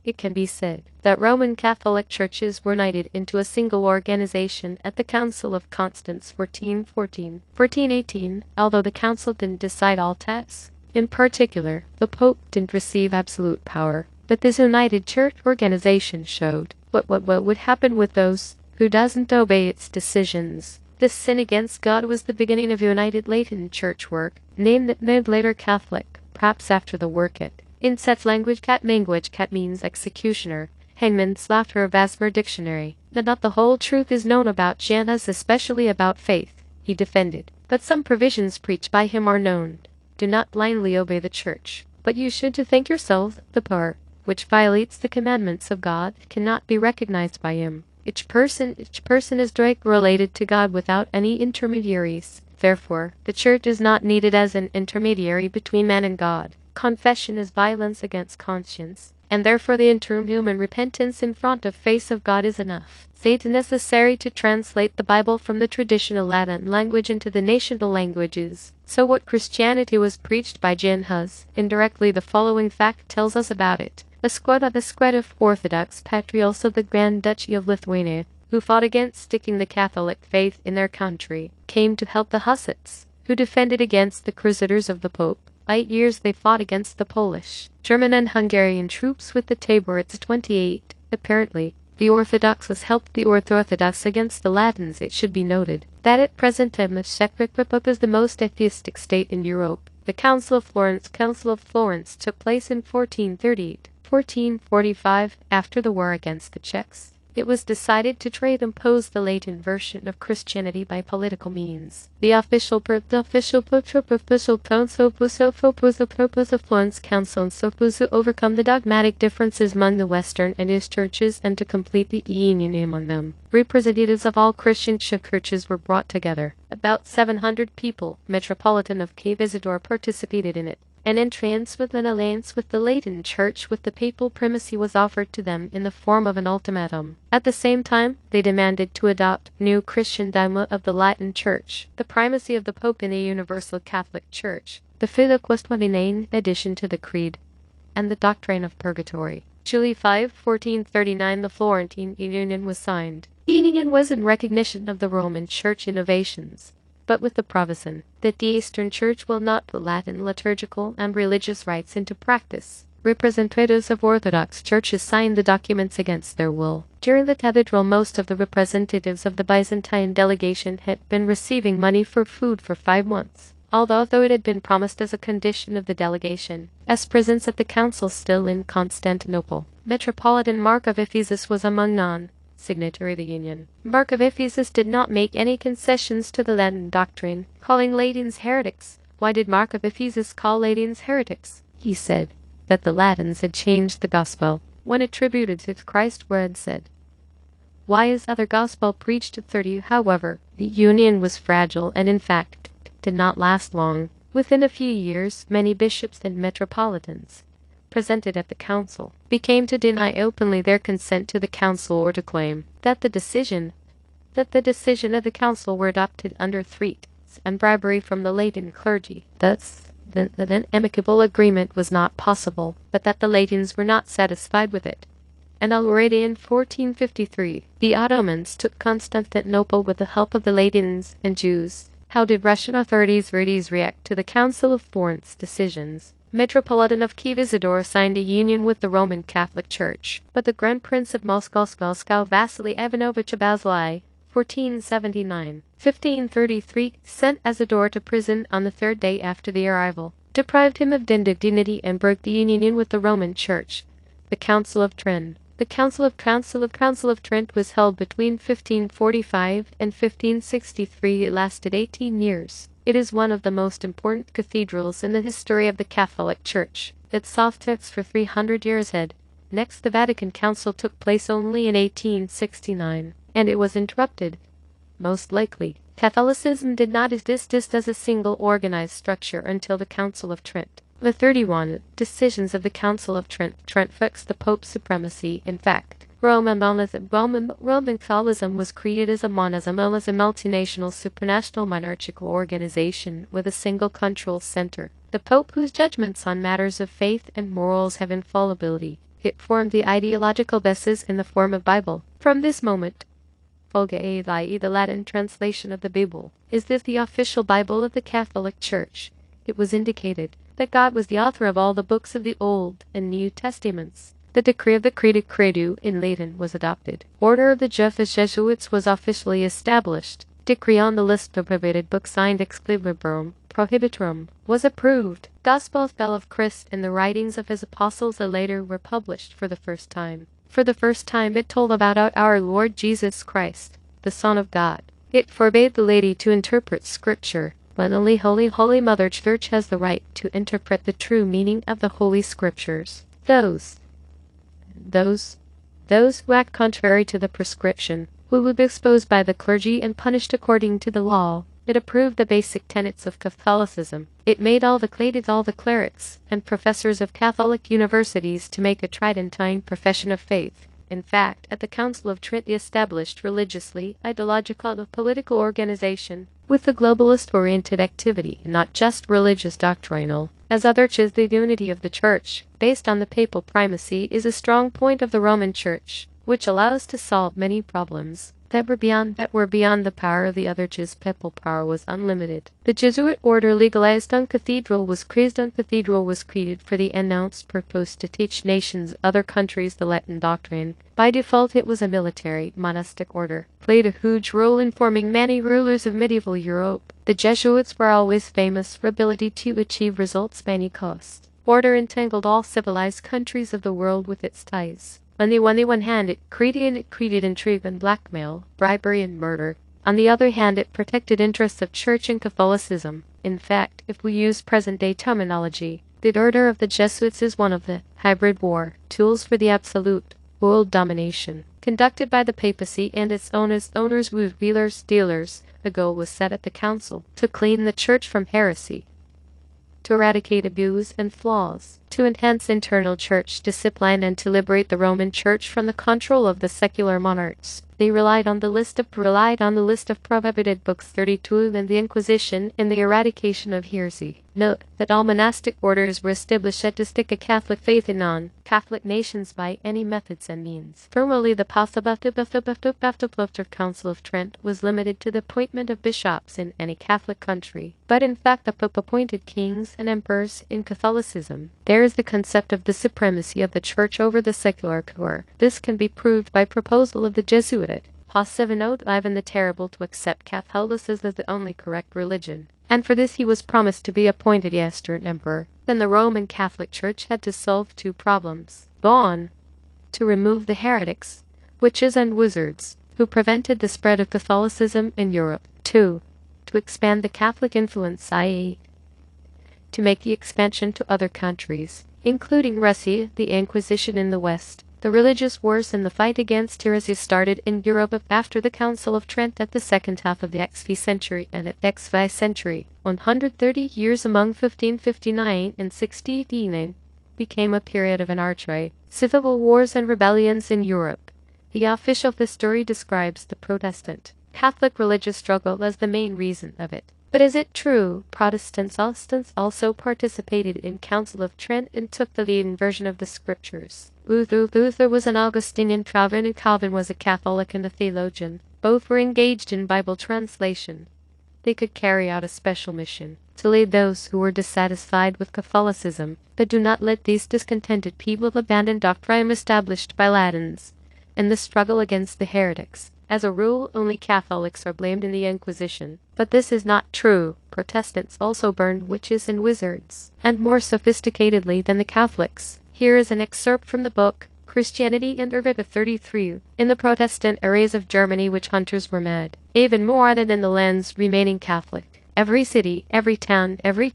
It can be said that Roman Catholic churches were united into a single organization at the Council of Constance 1418, although the council didn't decide all tasks. In particular, the Pope didn't receive absolute power, but this united church organization showed what would happen with those who doesn't obey its decisions. This sin against God was the beginning of united Latin church work, named later Catholic, perhaps after the work at in such language. Cat means executioner. Hangman slaughter of Asper Dictionary. That not the whole truth is known about Janus, especially about faith, he defended. But some provisions preached by him are known. Do not blindly obey the church, but you should to think yourselves the power, which violates the commandments of God, cannot be recognized by him. Each person is directly related to God without any intermediaries. Therefore, the church is not needed as an intermediary between man and God. Confession is violence against conscience, and therefore the interhuman repentance in front of face of God is enough. It is necessary to translate the Bible from the traditional Latin language into the national languages. So what Christianity was preached by Jan Hus, indirectly the following fact tells us about it. The squad of Orthodox patriots of the Grand Duchy of Lithuania, who fought against sticking the Catholic faith in their country, came to help the Hussites, who defended against the Crusaders of the Pope. 8 years they fought against the Polish, German and Hungarian troops with the Taborites. 28. Apparently, the Orthodoxes helped the Orthodox against the Latins. It should be noted that at present time the Czech Republic is the most atheistic state in Europe. The Council of Florence took place in 1438. 1445, after the war against the Czechs. It was decided to try to impose the Latin version of Christianity by political means. The official purpose of Florence Council was to overcome the dogmatic differences among the Western and East churches and to complete the union among them. Representatives of all Christian churches were brought together. About 700 people, Metropolitan of Kiev Isidore, participated in it. An alliance with the Latin Church with the papal primacy was offered to them in the form of an ultimatum. At the same time, they demanded to adopt new Christian dogma of the Latin Church, the primacy of the Pope in the Universal Catholic Church, the Philoquest 29 addition to the Creed, and the doctrine of purgatory. July 5, 1439, the Florentine Union was signed. The union was in recognition of the Roman Church innovations, but with the provision that the Eastern Church will not put Latin liturgical and religious rites into practice. Representatives of Orthodox churches signed the documents against their will. During the cathedral, most of the representatives of the Byzantine delegation had been receiving money for food for 5 months, although it had been promised as a condition of the delegation, as presence at the council still in Constantinople. Metropolitan Mark of Ephesus was among non-signatory the union. Mark of Ephesus did not make any concessions to the Latin doctrine, calling Latins heretics. Why did Mark of Ephesus call Latins heretics? He said that the Latins had changed the gospel when attributed to Christ, where it said, "Why is other gospel preached to 30?" However, the union was fragile and in fact did not last long. Within a few years, many bishops and metropolitans presented at the council became to deny openly their consent to the council or to claim that the decision of the council were adopted under threats and bribery from the Latin clergy. Thus, that an amicable agreement was not possible, but that the Latins were not satisfied with it. And already in 1453, the Ottomans took Constantinople with the help of the Latins and Jews. How did Russian authorities react to the Council of Florence decisions? Metropolitan of Kiev Isidore signed a union with the Roman Catholic Church, but the Grand Prince of Moscow Vasily Ivanovich Abazlai, 1479-1533, sent Isidore to prison on the 3rd day after the arrival, deprived him of dignity and broke the union with the Roman Church. The Council of Trent. The Council of Trent was held between 1545 and 1563. It lasted 18 years. It is one of the most important cathedrals in the history of the Catholic Church. It saw texts for 300 years ahead. Next, the Vatican Council took place only in 1869, and it was interrupted. Most likely, Catholicism did not exist as a single organized structure until the Council of Trent. The 31 decisions of the Council of Trent fixed the Pope's supremacy. In fact, Roman Catholicism was created as a monism, as a multinational supranational monarchical organization with a single control center. The Pope, whose judgments on matters of faith and morals have infallibility, it formed the ideological basis in the form of Bible. From this moment, Vulgate, i.e. the Latin translation of the Bible, is this the official Bible of the Catholic Church. It was indicated that God was the author of all the books of the Old and New Testaments. The decree of the Credo in Latin was adopted. Order of the Jesuits was officially established. Decree on the list of prohibited books signed ex librum prohibitorum was approved. Gospel of Christ and the writings of his apostles later were published for the first time. For the first time it told about our Lord Jesus Christ, the Son of God. It forbade the laity to interpret Scripture, but only Holy Mother Church has the right to interpret the true meaning of the Holy Scriptures. Those who act contrary to the prescription will be exposed by the clergy and punished according to the law. It approved the basic tenets of Catholicism. It made all the clerics and professors of Catholic universities to make a Tridentine profession of faith. In fact, at the Council of Trent they established religiously, ideological and political organization with a globalist-oriented activity, not just religious doctrinal. As other churches, the unity of the Church, based on the papal primacy, is a strong point of the Roman Church, which allows to solve many problems that were beyond the power of the other churches. Papal power was unlimited. The Jesuit order legalized on cathedral was created for the announced purpose to teach other countries the Latin doctrine. By default it was a military, monastic order, played a huge role in forming many rulers of medieval Europe. The Jesuits were always famous for ability to achieve results at any cost. Order entangled all civilized countries of the world with its ties. On the one hand, it created intrigue and blackmail, bribery and murder. On the other hand, it protected interests of Church and Catholicism. In fact, if we use present-day terminology, the order of the Jesuits is one of the hybrid war tools for the absolute world domination, conducted by the papacy and its owners, wheelers, dealers. The goal was set at the council to clean the Church from heresy, to eradicate abuse and flaws, to enhance internal church discipline and to liberate the Roman Church from the control of the secular monarchs. They relied on the list of prohibited books 32 and the Inquisition in the eradication of heresy. Note that all monastic orders were established to stick a Catholic faith in non-Catholic nations by any methods and means. Formerly, the Council of Trent was limited to the appointment of bishops in any Catholic country, but in fact the Pope appointed kings and emperors in Catholicism. There is the concept of the supremacy of the Church over the secular core. This can be proved by proposal of the Jesuit Pas Ivan the Terrible to accept Catholicism as the only correct religion, and for this he was promised to be appointed Eastern Emperor. Then the Roman Catholic Church had to solve two problems. 1. To remove the heretics, witches and wizards, who prevented the spread of Catholicism in Europe. 2. To expand the Catholic influence, i.e., to make the expansion to other countries, including Russia, the Inquisition in the West. The religious wars and the fight against heresy started in Europe after the Council of Trent at the second half of the XV century and at XV century. 130 years among 1559 and 1689 became a period of anarchy, civil wars and rebellions in Europe. The official history describes the Protestant Catholic religious struggle as the main reason of it. But is it true? Protestants also participated in Council of Trent and took the lead in version of the scriptures. Luther was an Augustinian, Calvin was a Catholic and a theologian. Both were engaged in Bible translation. They could carry out a special mission to lead those who were dissatisfied with Catholicism, but do not let these discontented people abandon doctrine established by Latins in the struggle against the heretics. As a rule, only Catholics are blamed in the Inquisition, but this is not true. Protestants also burned witches and wizards, and more sophisticatedly than the Catholics. Here is an excerpt from the book, Christianity and Ervita 33. In the Protestant areas of Germany witch hunters were mad, even more than in the lands remaining Catholic. Every city, every town, every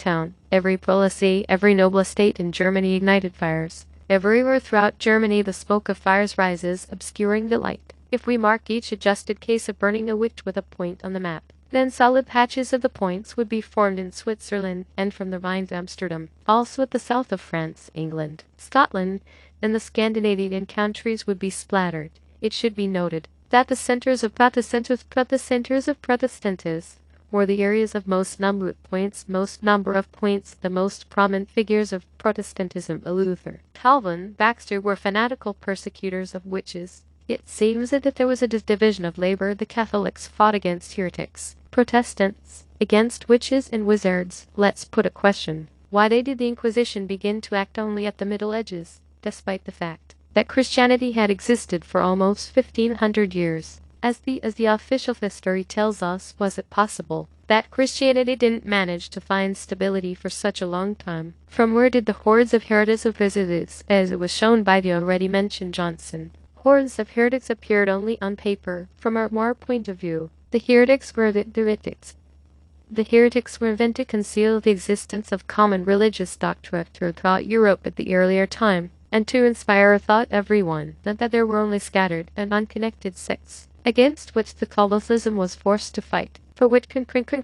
policy, every noble estate in Germany ignited fires. Everywhere throughout Germany the smoke of fires rises, obscuring the light. If we mark each adjusted case of burning a witch with a point on the map, then solid patches of the points would be formed in Switzerland and from the Rhine to Amsterdam, also at the south of France, England, Scotland, and the Scandinavian countries would be splattered. It should be noted that the centers of Protestantism were the areas of most number of points, the most prominent figures of Protestantism, Luther, Calvin, Baxter were fanatical persecutors of witches. It seems that there was a division of labor. The Catholics fought against heretics, Protestants against witches and wizards. Let's put a question. Why did the Inquisition begin to act only at the Middle Ages, despite the fact that Christianity had existed for almost 1500 years? As the official history tells us, was it possible that Christianity didn't manage to find stability for such a long time? From where did the hordes of heretics visit, as it was shown by the already mentioned Johnson? Hordes of heretics appeared only on paper. From our point of view, the heretics were heretics. The heretics were meant to conceal the existence of common religious doctrine throughout Europe at the earlier time, and to inspire thought everyone that there were only scattered and unconnected sects, against which the Catholicism was forced to fight, for which concrete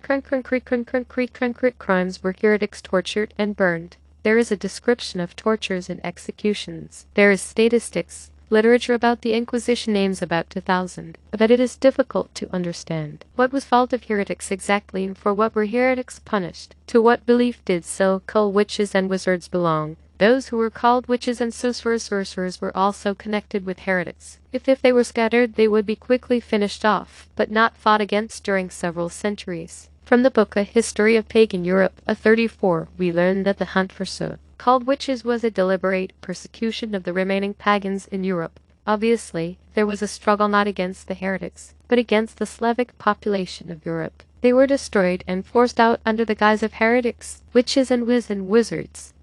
crimes were heretics tortured and burned. There is a description of tortures and executions. There is statistics. Literature about the Inquisition names about 2,000, but it is difficult to understand what was fault of heretics exactly and for what were heretics punished. To what belief did so-called witches and wizards belong? Those who were called witches and sorcerers were also connected with heretics. If they were scattered, they would be quickly finished off, but not fought against during several centuries. From the book A History of Pagan Europe, a 34, we learn that the hunt for so-called witches was a deliberate persecution of the remaining pagans in Europe. Obviously, there was a struggle not against the heretics, but against the Slavic population of Europe. They were destroyed and forced out under the guise of heretics, witches and wizards.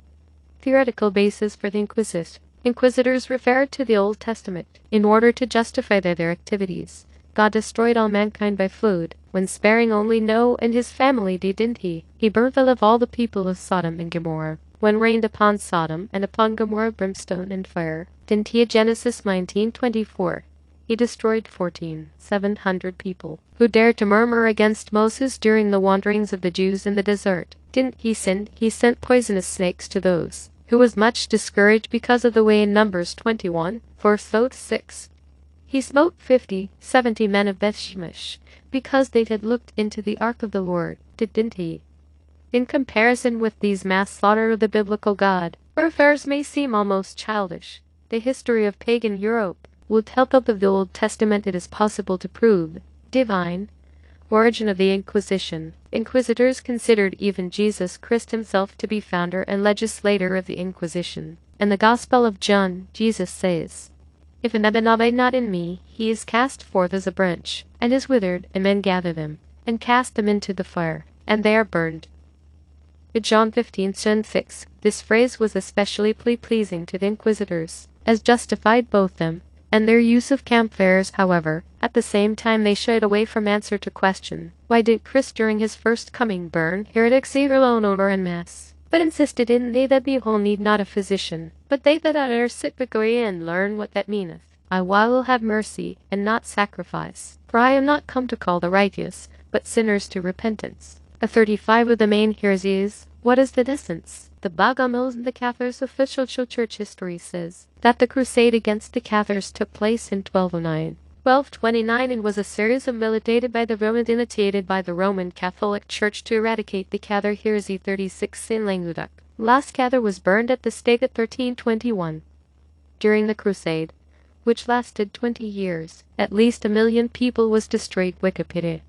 Theoretical basis for the Inquisition. Inquisitors referred to the Old Testament in order to justify their activities. God destroyed all mankind by flood, when sparing only Noah and his family, didn't he? He burnt all the people of Sodom and Gomorrah. When rained upon Sodom and upon Gomorrah brimstone and fire, didn't he? Genesis 19:24. He destroyed 700 people who dared to murmur against Moses during the wanderings of the Jews in the desert. Didn't he sin? He sent poisonous snakes to those who was much discouraged because of the way in Numbers 21, verse 6. He smote 70 men of Bethshemesh, because they had looked into the ark of the Lord, didn't he? In comparison with these mass slaughter of the biblical God, our affairs may seem almost childish. The history of pagan Europe, with help of the Old Testament, it is possible to prove divine origin of the Inquisition. Inquisitors considered even Jesus Christ himself to be founder and legislator of the Inquisition. In the Gospel of John, Jesus says, "If an abide not in me, he is cast forth as a branch, and is withered, and men gather them, and cast them into the fire, and they are burned." John 15:6. This phrase was especially pleasing to the Inquisitors, as justified both them and their use of campfires. However, at the same time they shied away from answer to question, why did Christ during his first coming burn heretics alone or en masse? But insisted in, they that be whole need not a physician, but they that are sick go ye and learn what that meaneth. I will have mercy, and not sacrifice, for I am not come to call the righteous, but sinners to repentance. 35 of the main heresies. What is the essence? The Bogomils and the Cathars. Official church history says that the crusade against the Cathars took place in 1209. 1229 and was a series of militated by the Roman Catholic Church to eradicate the Cathar heresy. 36 in Languedoc. Last Cathar was burned at the stake at 1321. During the crusade, which lasted 20 years, at least 1 million people was destroyed. Wikipedia.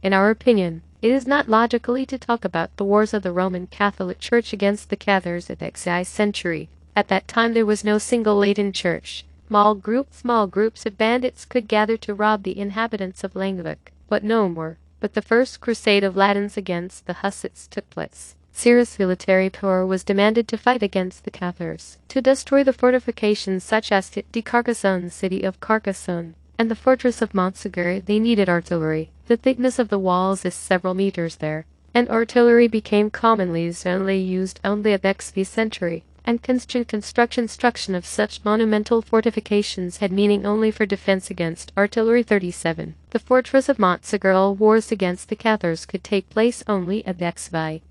In our opinion, it is not logically to talk about the wars of the Roman Catholic Church against the Cathars of the 6th century. At that time there was no single Latin church. Small groups of bandits could gather to rob the inhabitants of Languedoc, but no more. But the first crusade of Latins against the Hussites took place. Serious military power was demanded to fight against the Cathars, to destroy the fortifications such as the Carcassonne city of Carcassonne and the fortress of Montsegur. They needed artillery. The thickness of the walls is several meters there, and artillery became commonly used only at the 6th century, and construction of such monumental fortifications had meaning only for defense against artillery. 37. The fortress of Montsegur. Wars against the Cathars could take place only at the 6th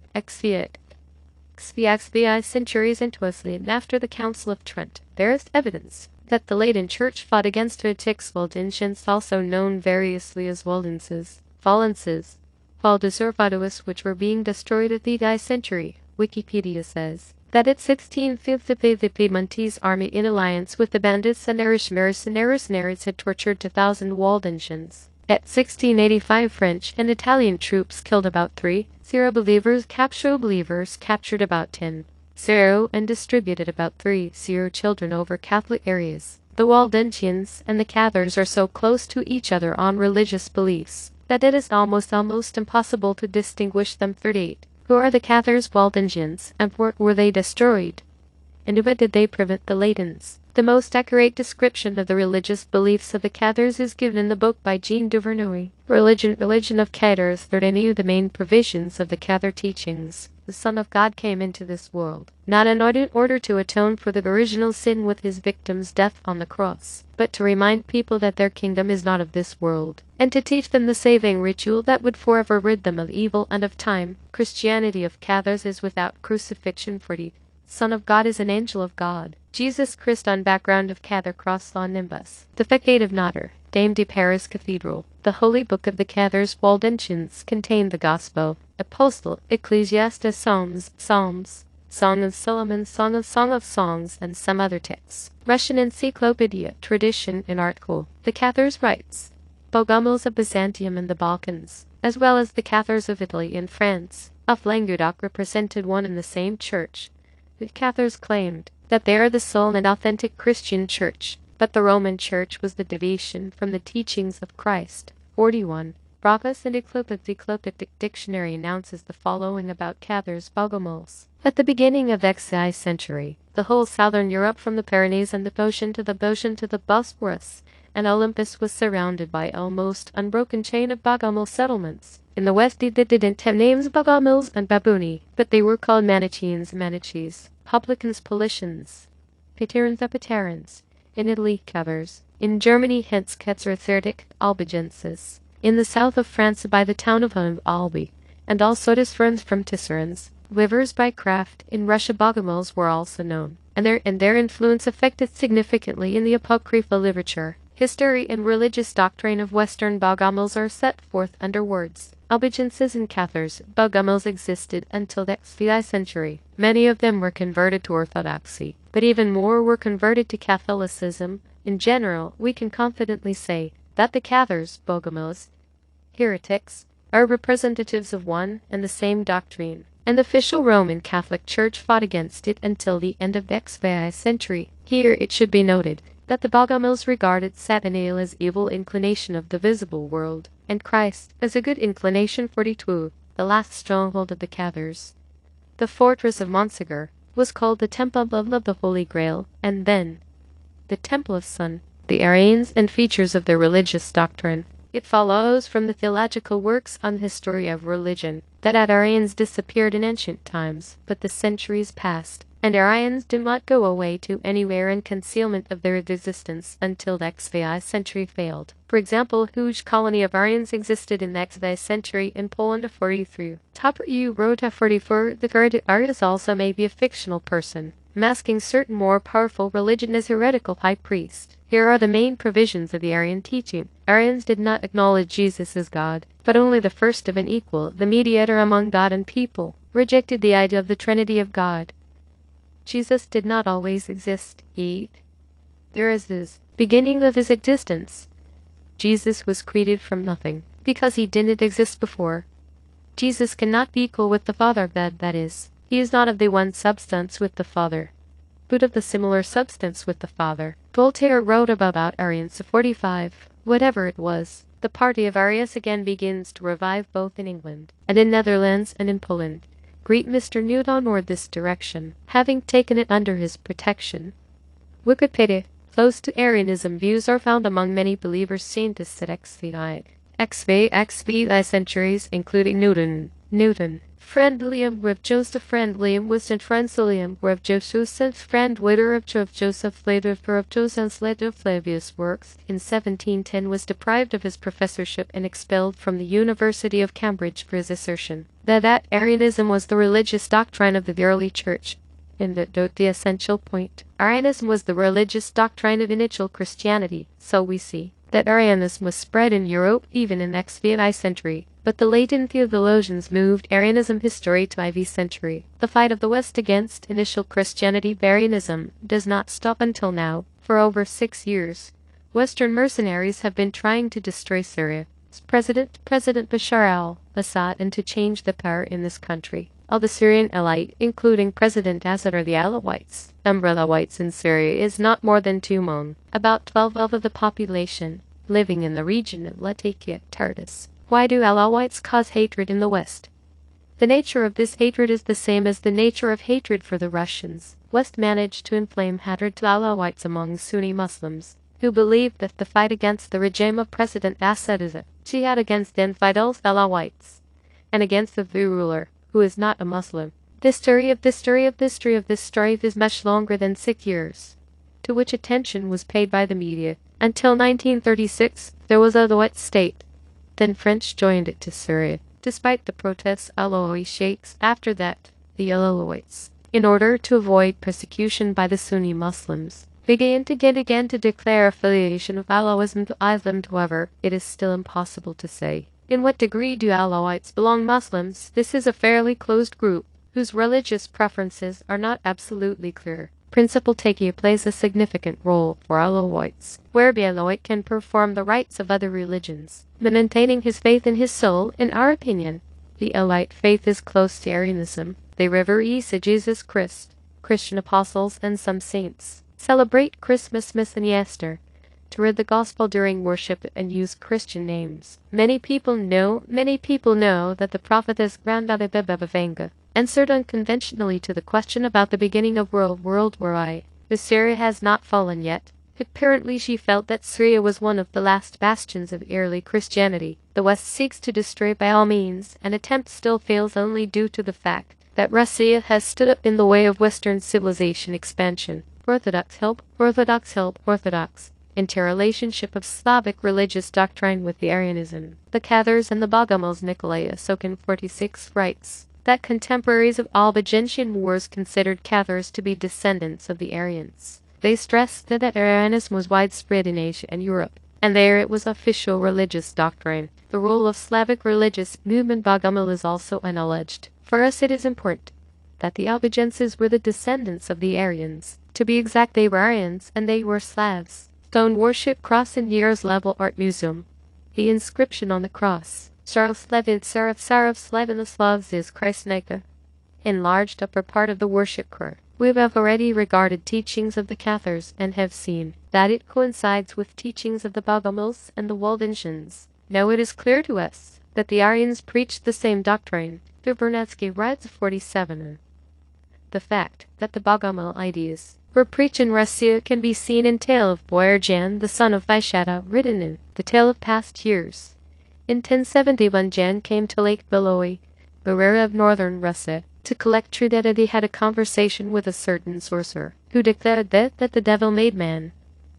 centuries and after the Council of Trent. There is evidence that the Latin Church fought against heretics Waldensians, also known variously as Waldenses, Valences, Valdeservadois, which were being destroyed at the 9th century. Wikipedia says that at 1650 the Piedmontese army in alliance with the bandits and Irish mercenaries had tortured 2,000 Waldensians. At 1685 French and Italian troops killed about 3,000 believers, captured about 10,000 and distributed about 3,000 children over Catholic areas. The Waldensians and the Cathars are so close to each other on religious beliefs that it is almost impossible to distinguish them. 38. Who are the Cathars? Waldensians, and what were they destroyed? And what did they prevent? The Latins. The most accurate description of the religious beliefs of the Cathars is given in the book by Jean Duvernoy, Religion of Cathars. 39. The main provisions of the Cathar teachings. The Son of God came into this world, not in order to atone for the original sin with his victim's death on the cross, but to remind people that their kingdom is not of this world, and to teach them the saving ritual that would forever rid them of evil and of time. Christianity of Cathars is without crucifixion. 40. Son of God is an angel of God. Jesus Christ on background of Cathar cross on nimbus. The Facade of Notre Dame de Paris Cathedral. The Holy Book of the Cathars Waldensians contained the Gospel, Apostle, Ecclesiastes, Psalms, Song of Solomon, Song of Songs, and some other texts. Russian Encyclopedia, Tradition and Article. The Cathars writes, Bogomils of Byzantium and the Balkans, as well as the Cathars of Italy and France, of Languedoc represented one in the same church. The Cathars claimed that they are the sole and authentic Christian church, but the Roman Church was the deviation from the teachings of Christ. 41. Brockus and Ecloptic Dictionary announces the following about Cathars Bogomils. At the beginning of the 6th century, the whole southern Europe from the Pyrenees and the ocean to the Bosphorus and Olympus was surrounded by almost unbroken chain of Bogomil settlements. In the west they didn't have names Bogomils and Babuni, but they were called Manichees, Publicans, Paulicians, Paterans. In Italy, Cathars. In Germany, hence Quetzerthetic, Albigenses. In the south of France by the town of Albi, and also Tisserans from Tisserans, livers by craft. In Russia, Bogomils were also known, and their influence affected significantly in the apocryphal literature. History and religious doctrine of Western Bogomils are set forth under words. Albigenses and Cathars. Bogomils existed until the 5th century. Many of them were converted to Orthodoxy, but even more were converted to Catholicism. In general, we can confidently say that the Cathars, Bogomils, heretics, are representatives of one and the same doctrine, and the official Roman Catholic Church fought against it until the end of the 5th century. Here it should be noted that the Bogomils regarded Satan as evil inclination of the visible world, and Christ as a good inclination. 42. The last stronghold of the Cathars, the fortress of Montsegur, was called the Temple of the Holy Grail, and then the Temple of Sun. The Arians and features of their religious doctrine. It follows from the theological works on the history of religion that Arians disappeared in ancient times, but the centuries passed, and Arians did not go away to anywhere in concealment of their existence until the 5th century failed. For example, a huge colony of Arians existed in the 5th century in Poland. 43. U wrote 44. The current Arius also may be a fictional person, masking certain more powerful religion as heretical high priest. Here are the main provisions of the Arian teaching. Arians did not acknowledge Jesus as God, but only the first of an equal, the mediator among God and people, rejected the idea of the Trinity of God. Jesus did not always exist. There is this beginning of his existence. Jesus was created from nothing, because he didn't exist before. Jesus cannot be equal with the Father, that is, he is not of the one substance with the Father, but of the similar substance with the Father. Voltaire wrote about Arians. 45. Whatever it was, the party of Arius again begins to revive both in England and in Netherlands and in Poland. Great Mr. Newton toward this direction, having taken it under his protection. Wikipedia. Close to Arianism views are found among many believers seen to sit XV centuries, including Newton. Friend Liam Rev Joseph Friend Liam Winston Friends Liam Rev Joseph Friend Witter of Joseph later of Joseph later Flavius works in 1710 was deprived of his professorship and expelled from the University of Cambridge for his assertion that Arianism was the religious doctrine of the early church. The essential point. Arianism was the religious doctrine of initial Christianity, so we see that Arianism was spread in Europe even in the 5th century. But the Latin theologians moved Arianism history to IV century. The fight of the West against initial Christianity Arianism does not stop until now. For over 6 years, Western mercenaries have been trying to destroy Syria's President Bashar al-Assad and to change the power in this country. All the Syrian elite, including President Assad or the Alawites, Alawites in Syria is not more than 2 million, about 12 of the population, living in the region of Latakia, Tartus. Why do Alawites cause hatred in the West? The nature of this hatred is the same as the nature of hatred for the Russians. West managed to inflame hatred to Alawites among Sunni Muslims, who believe that the fight against the regime of President Assad is a jihad against the infidel Alawites, and against the ruler, who is not a Muslim. The story of this strife is much longer than 6 years, to which attention was paid by the media. Until 1936, there was a Alawite state. Then French joined it to Syria, despite the protests of Alawi sheikhs. After that, the Alawites, in order to avoid persecution by the Sunni Muslims, began to declare affiliation of Alawism to Islam. However, it is still impossible to say in what degree do Alawites belong Muslims. This is a fairly closed group, whose religious preferences are not absolutely clear. Principal Taqiyya plays a significant role for Alawites, where the Alawite can perform the rites of other religions, maintaining his faith in his soul. In our opinion, the Alawite faith is close to Arianism. They revere Isa, Jesus Christ, Christian apostles, and some saints. Celebrate Christmas, and Easter, to read the gospel during worship and use Christian names. Many people know that the prophet is grandfather Bebevanga, answered unconventionally to the question about the beginning of World War I. The Syria has not fallen yet. Apparently she felt that Syria was one of the last bastions of early Christianity. The West seeks to destroy by all means, and attempt still fails only due to the fact that Russia has stood up in the way of Western civilization expansion. Orthodox help. Interrelationship of Slavic religious doctrine with the Arianism. The Cathars and the Bogomils. Nikolai Osokin 46 writes that contemporaries of Albigensian wars considered Cathars to be descendants of the Arians. They stressed that Arianism was widespread in Asia and Europe, and there it was official religious doctrine. The role of Slavic religious movement Bogomil is also unalleged. For us it is important that the Albigenses were the descendants of the Aryans. To be exact, they were Aryans, and they were Slavs. Stone worship cross in Yaroslavl Art Museum. The inscription on the cross, Saroslavin Sarov Slavin the Slavs is Christneka. Enlarged upper part of the worship core. We have already regarded teachings of the Cathars and have seen that it coincides with teachings of the Bogomils and the Waldensians. Now it is clear to us that the Aryans preached the same doctrine. Vernadsky writes 47. The fact that the Bogomil ideas were preached in Russia can be seen in Tale of Boyar the son of Vaishata, written in The Tale of Past Years. In 1071 Jan came to Lake Beloy, Barrera of northern Russia, to collect true data. He had a conversation with a certain sorcerer, who declared that the devil made man,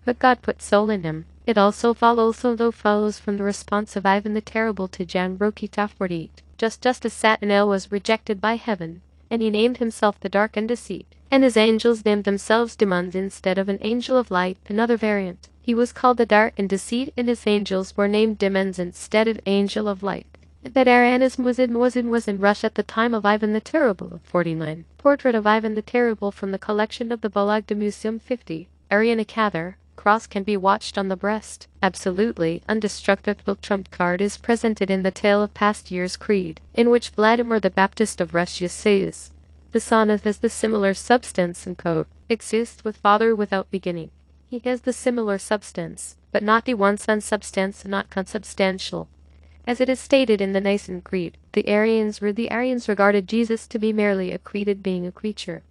but God put soul in him. It also follows from the response of Ivan the Terrible to Jan Rokita 48. Just as Satanael was rejected by heaven, and he named himself the Dark and Deceit, and his angels named themselves demons instead of an angel of light. Another variant, he was called the Dark and Deceit, and his angels were named demons instead of angel of light. That Arianism was in Russia at the time of Ivan the Terrible. 49. Portrait of Ivan the Terrible from the collection of the Balagda Museum 50. Aryan a Cathar. Cross can be watched on the breast. Absolutely indestructible trump card is presented in the Tale of Past Years Creed, in which Vladimir the Baptist of Russia says, "The Son has the similar substance and code, exists with Father without beginning. He has the similar substance, but not the one Son substance, not consubstantial." As it is stated in the Nicene Creed, the Arians regarded Jesus to be merely a created being, a creature,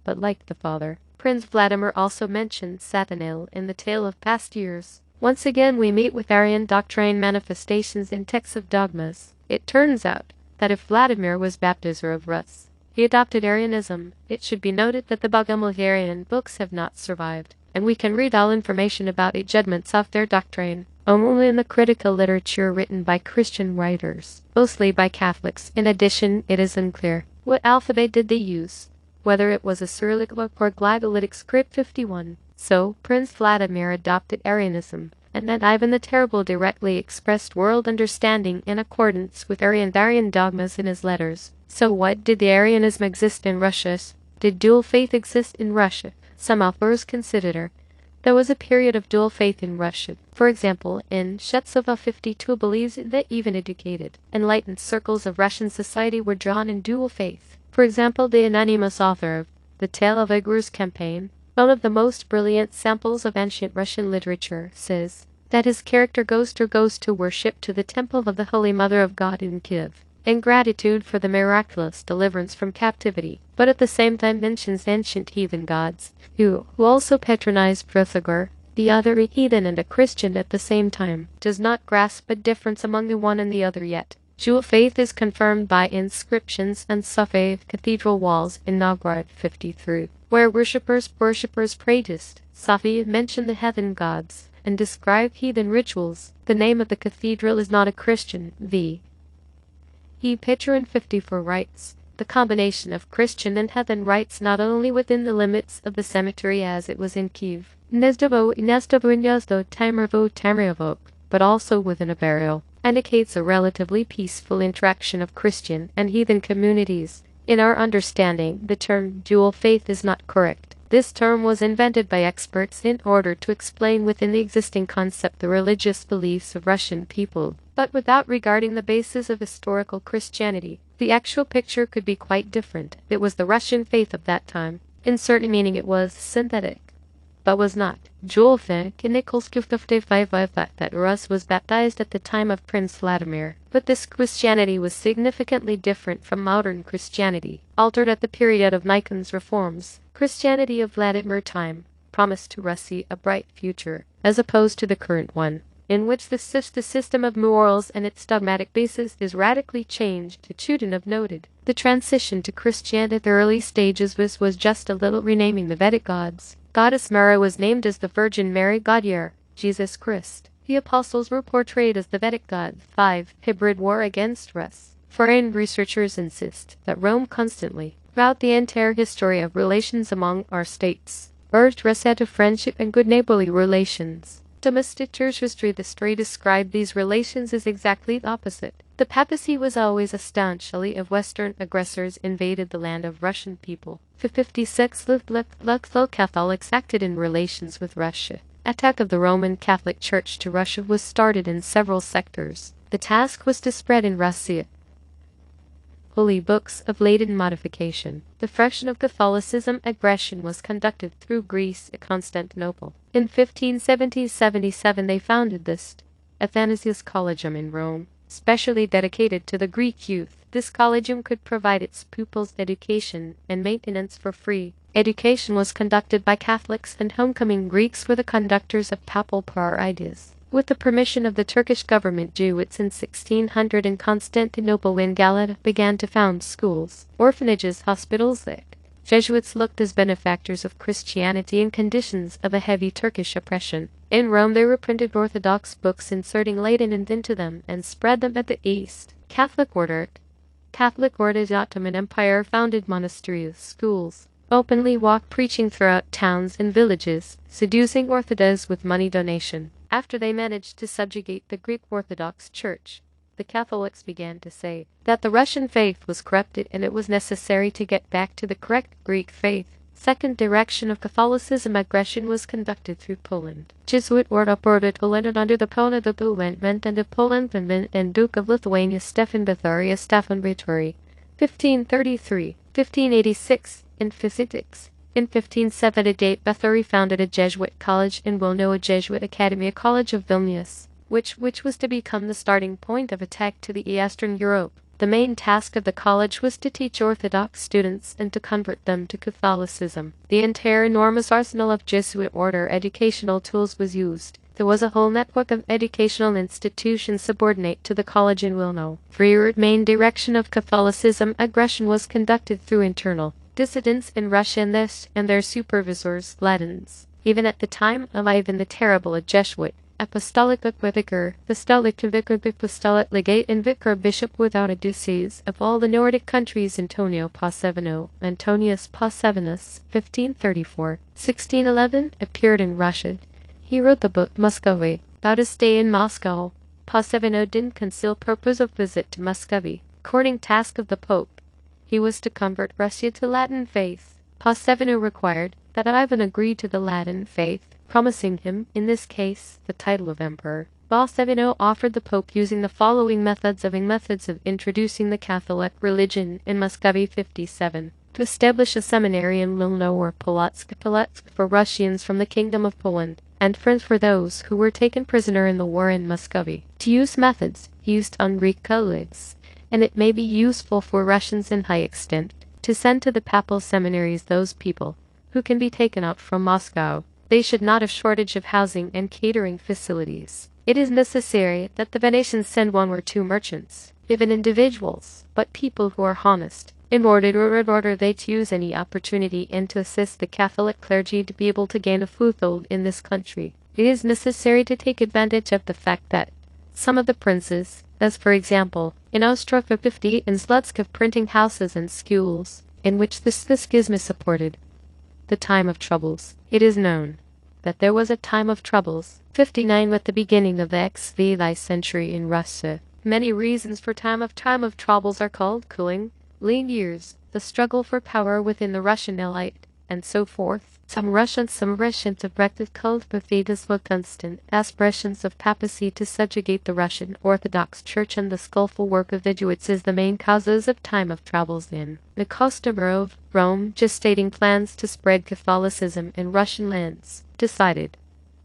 but like the Father. Prince Vladimir also mentioned Satanael in the Tale of Past Years. Once again we meet with Aryan doctrine manifestations in texts of dogmas. It turns out that if Vladimir was baptizer of Rus, he adopted Arianism. It should be noted that the Bogomil Aryan books have not survived, and we can read all information about it judgments of their doctrine only in the critical literature written by Christian writers, mostly by Catholics. In addition, it is unclear what alphabet did they use, whether it was a Cyrillic or Glagolitic script. 51. So, Prince Vladimir adopted Arianism, and that Ivan the Terrible directly expressed world understanding in accordance with Arian dogmas in his letters. So what, did the Arianism exist in Russia? Did dual faith exist in Russia? Some authors consider there was a period of dual faith in Russia. For example, in Shetsova 52 believes that even educated, enlightened circles of Russian society were drawn in dual faith. For example, the anonymous author of The Tale of Igor's Campaign, one of the most brilliant samples of ancient Russian literature, says that his character goes to worship to the temple of the Holy Mother of God in Kiev, in gratitude for the miraculous deliverance from captivity, but at the same time mentions ancient heathen gods, who also patronized Prothagor, the other a heathen and a Christian at the same time, does not grasp a difference among the one and the other yet. Dual faith is confirmed by inscriptions and Sofia cathedral walls in Novgorod 53, where worshippers pray to Sofia, mention the heathen gods, and describe heathen rituals. The name of the cathedral is not a Christian. V. E. Petrin 54 writes, the combination of Christian and heathen rites not only within the limits of the cemetery as it was in Kiev, but also within a burial, indicates a relatively peaceful interaction of Christian and heathen communities. In our understanding, the term dual faith is not correct. This term was invented by experts in order to explain within the existing concept the religious beliefs of Russian people, but without regarding the basis of historical Christianity. The actual picture could be quite different. It was the Russian faith of that time. In certain meaning it was synthetic, but was not. Dual faith that Rus was baptized at the time of Prince Vladimir, but this Christianity was significantly different from modern Christianity, altered at the period of Nikon's reforms. Christianity of Vladimir time promised to Russia a bright future, as opposed to the current one, in which the system of morals and its dogmatic basis is radically changed. Chudinov noted, the transition to Christianity at the early stages was just a little renaming the Vedic gods. Goddess Mara was named as the Virgin Mary, Godyar, Jesus Christ. The apostles were portrayed as the Vedic gods. 5. Hybrid war against Rus. Foreign researchers insist that Rome constantly, throughout the entire history of relations among our states, urged Russia to friendship and good neighborly relations. Domestic church history. The story described these relations is exactly the opposite. The papacy was always a staunch ally of Western aggressors invaded the land of Russian people. For 56 local Catholics acted in relations with Russia. Attack of the Roman Catholic Church to Russia was started in several sectors. The task was to spread in Russia holy books of Latin modification. The fraction of Catholicism aggression was conducted through Greece and Constantinople. In 1577 they founded the Athanasius Collegium in Rome, specially dedicated to the Greek youth. This collegium could provide its pupils education and maintenance for free. Education was conducted by Catholics, and homecoming Greeks were the conductors of papal parades. With the permission of the Turkish government, Jesuits in 1600 in Constantinople when Galata began to found schools, orphanages, hospitals. The Jesuits looked as benefactors of Christianity in conditions of a heavy Turkish oppression. In Rome they reprinted Orthodox books, inserting Latin into them, and spread them at the East. Catholic Order. The Ottoman Empire founded monasteries, schools, openly walked preaching throughout towns and villages, seducing Orthodox with money donation. After they managed to subjugate the Greek Orthodox Church, the Catholics began to say that the Russian faith was corrupted and it was necessary to get back to the correct Greek faith. Second direction of Catholicism aggression was conducted through Poland. Jesuit order Poland under the Pona the Movement and of Poland and Duke of Lithuania Stefan Bavaria Stefan Batory, 1533, 1586, in physics. In 1578 Batory founded a Jesuit college in Wilno, a Jesuit academy, a college of Vilnius, which was to become the starting point of attack to the Eastern Europe. The main task of the college was to teach Orthodox students and to convert them to Catholicism. The entire enormous arsenal of Jesuit order educational tools was used. There was a whole network of educational institutions subordinate to the college in Wilno. Third main direction of Catholicism aggression was conducted through internal dissidents in Russia and their supervisors, Latins. Even at the time of Ivan the Terrible, a Jesuit, apostolic vicar, apostolic legate and vicar bishop without a diocese of all the Nordic countries, Antonius Pausanias, 1534-1611, appeared in Russia. He wrote the book Muscovy. About his stay in Moscow, Pausanias didn't conceal purpose of visit to Muscovy. According task of the Pope, he was to convert Russia to Latin faith. Pausanias required that Ivan agree to the Latin faith, promising him, in this case, the title of emperor. Pausanias offered the Pope using the following methods of introducing the Catholic religion in Muscovy 57. To establish a seminary in Wilno or Polotsk for Russians from the Kingdom of Poland, and for those who were taken prisoner in the war in Muscovy. To use methods used on Greek colleagues, and it may be useful for Russians in high extent, to send to the papal seminaries those people who can be taken out from Moscow. They should not have shortage of housing and catering facilities. It is necessary that the Venetians send one or two merchants, even individuals, but people who are honest, in order they to use any opportunity and to assist the Catholic clergy to be able to gain a foothold in this country. It is necessary to take advantage of the fact that some of the princes, as for example, in Austria 50 and Slutsk, have printing houses and schools, in which the schism is supported. The time of troubles. It is known that there was a time of troubles, 59, with the beginning of the XVI century in Russia. Many reasons for time of troubles are called cooling, lean years, the struggle for power within the Russian elite, and so forth. Some Russians have practiced cult perfides for constant aspirations of papacy to subjugate the Russian Orthodox Church, and the skillful work of the Jesuits is the main causes of time of troubles in the Costa of Rome, gestating plans to spread Catholicism in Russian lands, decided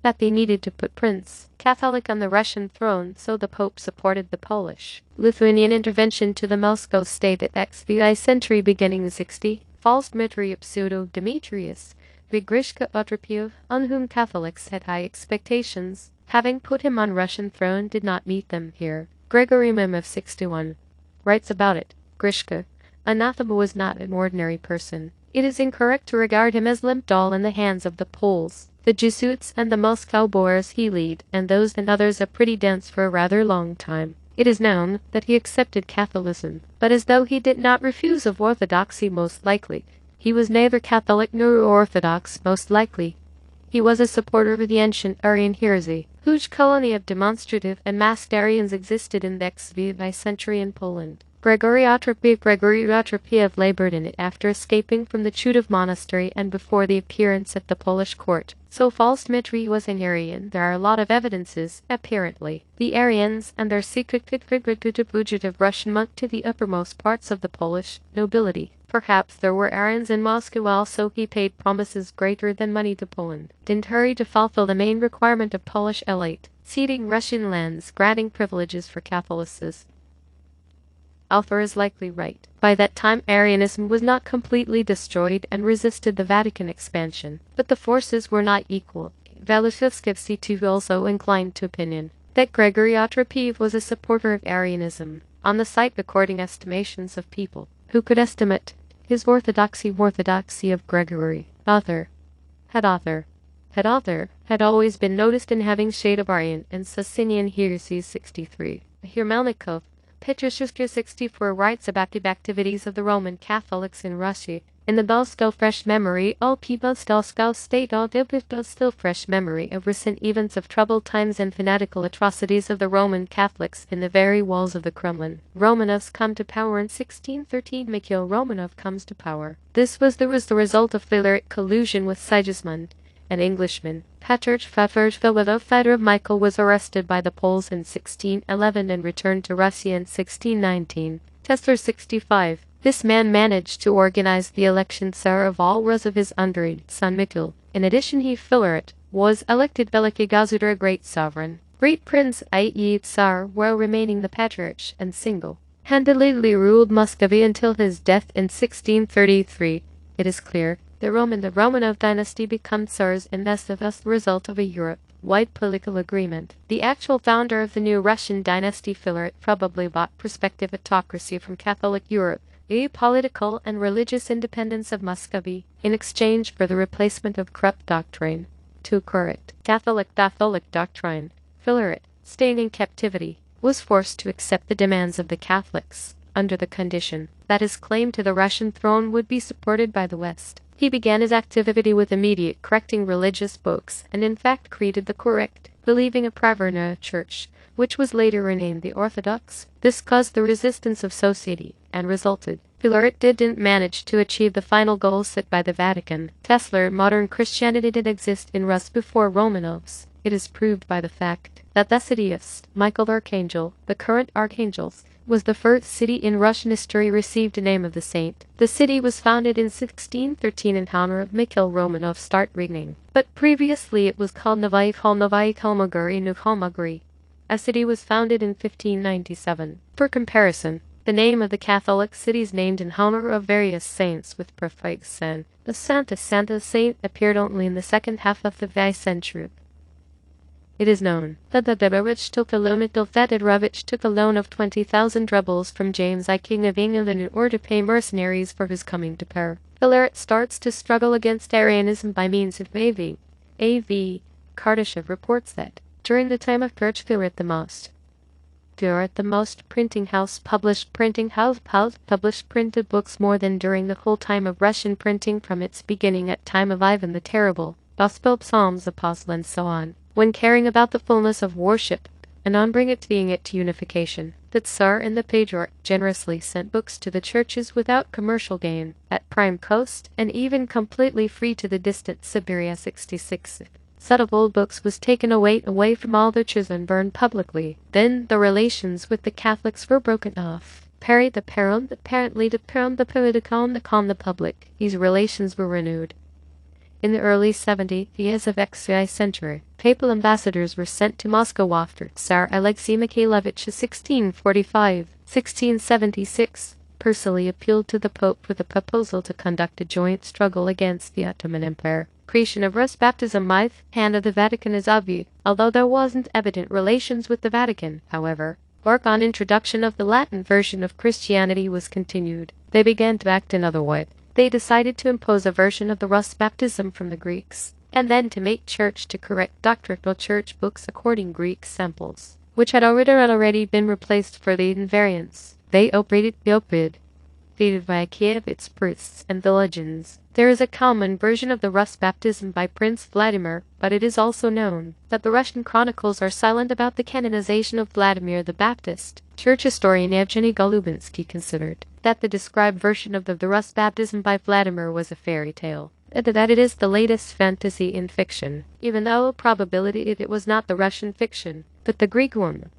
that they needed to put Prince Catholic on the Russian throne, so the Pope supported the Polish-Lithuanian intervention to the Moscow state at XVI century beginning in 60. False Dmitry Pseudo-Demetrius Grishka Otrepiev, on whom Catholics had high expectations, having put him on Russian throne, did not meet them here. Gregory Mem of 61 writes about it. Grishka, anathema, was not an ordinary person. It is incorrect to regard him as limp doll in the hands of the Poles. The Jesuits and the Moscow boars he led, and those and others, a pretty dance for a rather long time. It is known that he accepted Catholicism, but as though he did not refuse of orthodoxy most likely, He was neither Catholic nor Orthodox, most likely. He was a supporter of the ancient Aryan heresy. Huge colony of demonstrative and masked Arians existed in the ex-V century in Poland. Gregory Otropiev labored in it after escaping from the Chudov monastery and before the appearance at the Polish court. So false Dmitri was an Arian, there are a lot of evidences, apparently. The Arians and their secret fugitive Russian monk to the uppermost parts of the Polish nobility. Perhaps there were Arians in Moscow also. He paid promises greater than money to Poland. Didn't hurry to fulfill the main requirement of Polish elite, ceding Russian lands, granting privileges for Catholicism. Alpha is likely right. By that time Arianism was not completely destroyed and resisted the Vatican expansion, but the forces were not equal. Valushevsky also inclined to opinion that Gregory Otropiev was a supporter of Arianism. On the site recording estimations of people who could estimate his orthodoxy of Gregory. Had always been noticed in having shade of Aryan and Socinian heresies 63. Hermelnikov, Petrushevsky 64 writes about the activities of the Roman Catholics in Russia. In the still fresh memory, all people still state all still fresh memory of recent events of troubled times and fanatical atrocities of the Roman Catholics in the very walls of the Kremlin. Romanovs come to power in 1613. Mikhail Romanov comes to power. This was the result of Federic collusion with Sigismund, an Englishman. Fedorov Michael was arrested by the Poles in 1611 and returned to Russia in 1619. Tesler 65. This man managed to organize the election Tsar of all was of his underage son Mikhail. In addition Fedorov was elected Veliki Gazudar, great sovereign, great prince, i.e. Tsar, while remaining the patriarch and single-handedly ruled Muscovy until his death in 1633. It is clear the Romanov dynasty became Tsars and thus the result of a Europe-wide political agreement. The actual founder of the new Russian dynasty Fedorov probably bought prospective autocracy from Catholic Europe, a political and religious independence of Muscovy, in exchange for the replacement of corrupt doctrine. To correct Catholic doctrine, Fedorov, staying in captivity, was forced to accept the demands of the Catholics, under the condition that his claim to the Russian throne would be supported by the West. He began his activity with immediate correcting religious books and in fact created the correct, believing a Praverna church, which was later renamed the Orthodox. This caused the resistance of society and resulted. Fedorov didn't manage to achieve the final goal set by the Vatican. Tesla, modern Christianity did exist in Rus before Romanovs. It is proved by the fact that the city of Michael Archangel, the current Archangels, was the first city in Russian history received the name of the saint. The city was founded in 1613 in honor of Mikhail Romanov start reigning, but previously it was called Novaya Kholmogory. A city was founded in 1597. For comparison, the name of the Catholic cities named in honor of various saints with prefix San. The Santa Saint appeared only in the second half of the V century. It is known that Fedorov took a loan of 20,000 rubles from James I, King of England in order to pay mercenaries for his coming to power. Fedorov starts to struggle against Arianism by means of A.V. Kardashev reports that, during the time of Purge Fedorov the most printing house published printed books more than during the whole time of Russian printing from its beginning at time of Ivan the Terrible, Gospel, Psalms, Apostle and so on. When caring about the fullness of worship, and on bringing it to unification, the Tsar and the Patriarch generously sent books to the churches without commercial gain, at prime cost, and even completely free to the distant Siberia 66. Set of old books was taken away from all their churches and burned publicly. Then the relations with the Catholics were broken off. The public. These relations were renewed. In the early 70s of XI century, papal ambassadors were sent to Moscow after Tsar Alexei Mikhailovich in 1676 personally appealed to the Pope with a proposal to conduct a joint struggle against the Ottoman Empire. Creation of Rus baptism by hand of the Vatican is obvious, although there wasn't evident relations with the Vatican. However, work on introduction of the Latin version of Christianity was continued. They began to act another way. They decided to impose a version of the Rus baptism from the Greeks, and then to make church to correct doctrinal church books according Greek samples, which had already been replaced for the invariants. They operated stated by Kiev, its priests, and the legends. There is a common version of the Rus baptism by Prince Vladimir, but it is also known that the Russian chronicles are silent about the canonization of Vladimir the Baptist. Church historian Evgeny Golubinsky considered that the described version of the Rus baptism by Vladimir was a fairy tale, that it is the latest fantasy in fiction, even though probability it was not the Russian fiction, but the Greek one.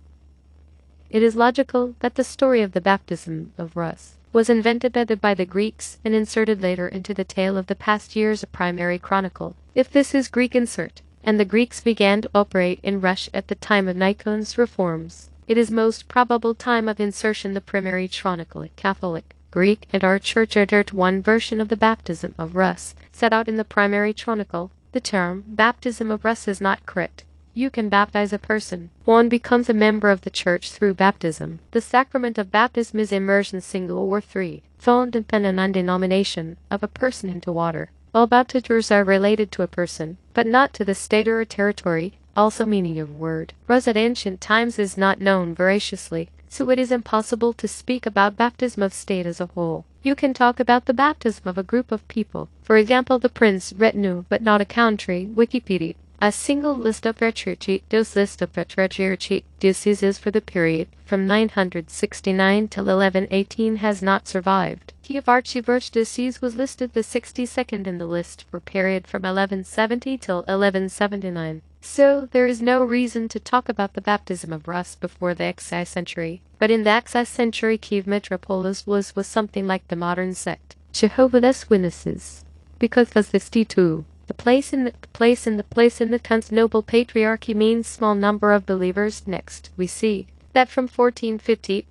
It is logical that the story of the baptism of Rus was invented by the Greeks and inserted later into the tale of the past years of primary chronicle. If this is Greek insert, and the Greeks began to operate in Russia at the time of Nikon's reforms, it is most probable time of insertion the primary chronicle, Catholic, Greek, and our church adhered to one version of the baptism of Rus set out in the primary chronicle. The term baptism of Rus is not correct. You can baptize a person. One becomes a member of the church through baptism. The sacrament of baptism is immersion single or three, found dependent on denomination, of a person into water. All baptizers are related to a person, but not to the state or territory. Also meaning of word. Rus at ancient times is not known veraciously, so it is impossible to speak about baptism of state as a whole. You can talk about the baptism of a group of people, for example the prince retinue, but not a country. Wikipedia. A single list of patriarchy, dos list of patriarchy, dioceses for the period from 969 till 1118 has not survived. Kiev Archdiocese was listed the 62nd in the list for period from 1170 till 1179. So there is no reason to talk about the baptism of Rus before the XI century. But in the XI century Kiev metropolis was something like the modern sect, Jehovah's Witnesses. Because as this T2. The place in the Constantinople Patriarchy means small number of believers. Next, we see that from 1458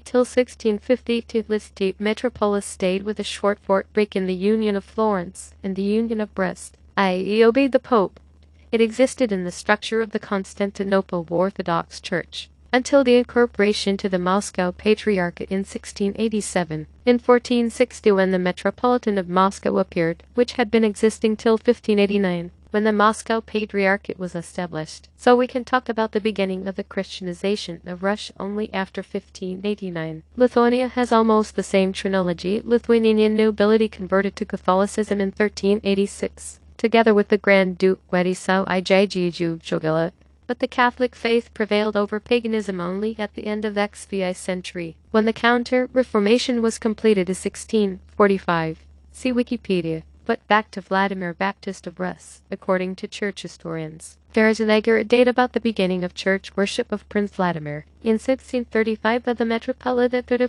till 1652 the metropolis stayed with a short break in the Union of Florence and the Union of Brest, i.e. obeyed the Pope. It existed in the structure of the Constantinople Orthodox Church until the incorporation to the Moscow Patriarchate in 1687. In 1460 when the Metropolitan of Moscow appeared, which had been existing till 1589, when the Moscow Patriarchate was established. So we can talk about the beginning of the Christianization of Russia only after 1589. Lithuania has almost the same chronology. Lithuanian nobility converted to Catholicism in 1386, together with the Grand Duke Władysław I. But the Catholic faith prevailed over paganism only at the end of the XVI century, when the Counter-Reformation was completed in 1645. See Wikipedia. But back to Vladimir Baptist of Rus, according to church historians. There is an accurate date about the beginning of church worship of Prince Vladimir. In 1635 the Metropolitan Peter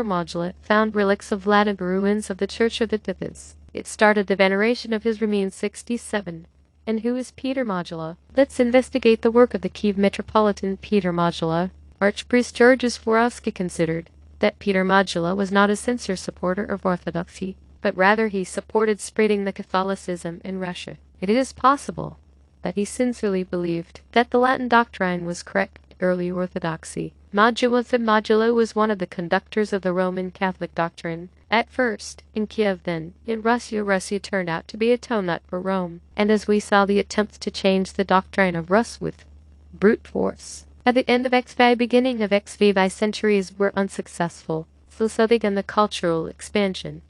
Modula found relics of Vladimir ruins of the Church of the Cathars. It started the veneration of his remains 67. And who is Peter Modula? Let's investigate the work of the Kiev Metropolitan Peter Modula. Archpriest Georges Swarovski considered that Peter Modula was not a sincere supporter of Orthodoxy, but rather he supported spreading the Catholicism in Russia. It is possible that he sincerely believed that the Latin doctrine was correct, early Orthodoxy. Modula was one of the conductors of the Roman Catholic doctrine. At first, in Kiev then, in Russia turned out to be a toenail for Rome, and as we saw the attempts to change the doctrine of Rus with brute force at the end of XVI beginning of XVI centuries were unsuccessful. So began the cultural expansion.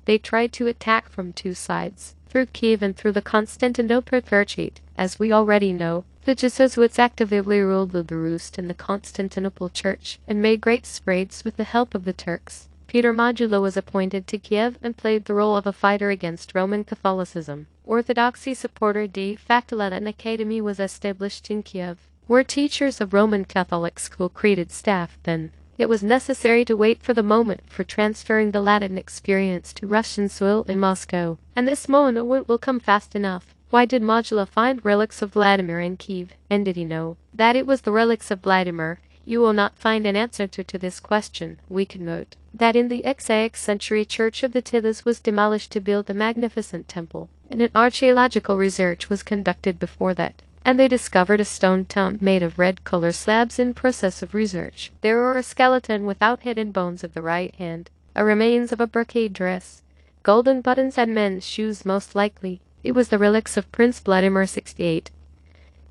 They tried to attack from two sides, through Kiev and through the Constantinople Patriarchate. As we already know, the Jesuits actively ruled the Rus in the Constantinople Church and made great strides with the help of the Turks. Peter Modula was appointed to Kiev and played the role of a fighter against Roman Catholicism. Orthodoxy supporter de facto Latin Academy was established in Kiev, where teachers of Roman Catholic school created staff. Then, it was necessary to wait for the moment for transferring the Latin experience to Russian soil in Moscow, and this moment will come fast enough. Why did Modula find relics of Vladimir in Kiev, and did he know that it was the relics of Vladimir? You will not find an answer to this question. We can note that in the XVI century Church of the Cathars was demolished to build the magnificent temple, and an archaeological research was conducted before that, and they discovered a stone tomb made of red color slabs in process of research. There were a skeleton without head and bones of the right hand, a remains of a brocade dress, golden buttons and men's shoes most likely. It was the relics of Prince Vladimir 68.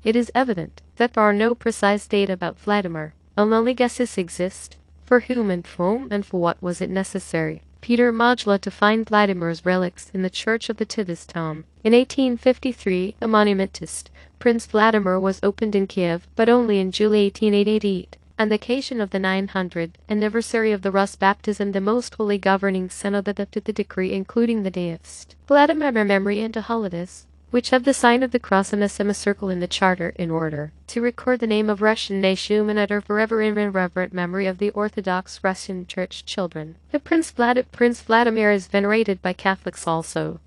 It is evident that there are no precise data about Vladimir. Only guesses exist. For whom and for what was it necessary? Peter Modula to find Vladimir's relics in the church of the Tithis-Tom. In 1853, a monument to Prince Vladimir was opened in Kiev, but only in July 1888. On the occasion of the 900th anniversary of the Rus baptism, the Most Holy Governing Synod adopted the decree including the day of Vladimir memory into holidays, which have the sign of the cross and a semicircle in the charter, in order to record the name of Russian nation and utter forever in reverent memory of the Orthodox Russian Church children. The Prince Vladimir is venerated by Catholics also.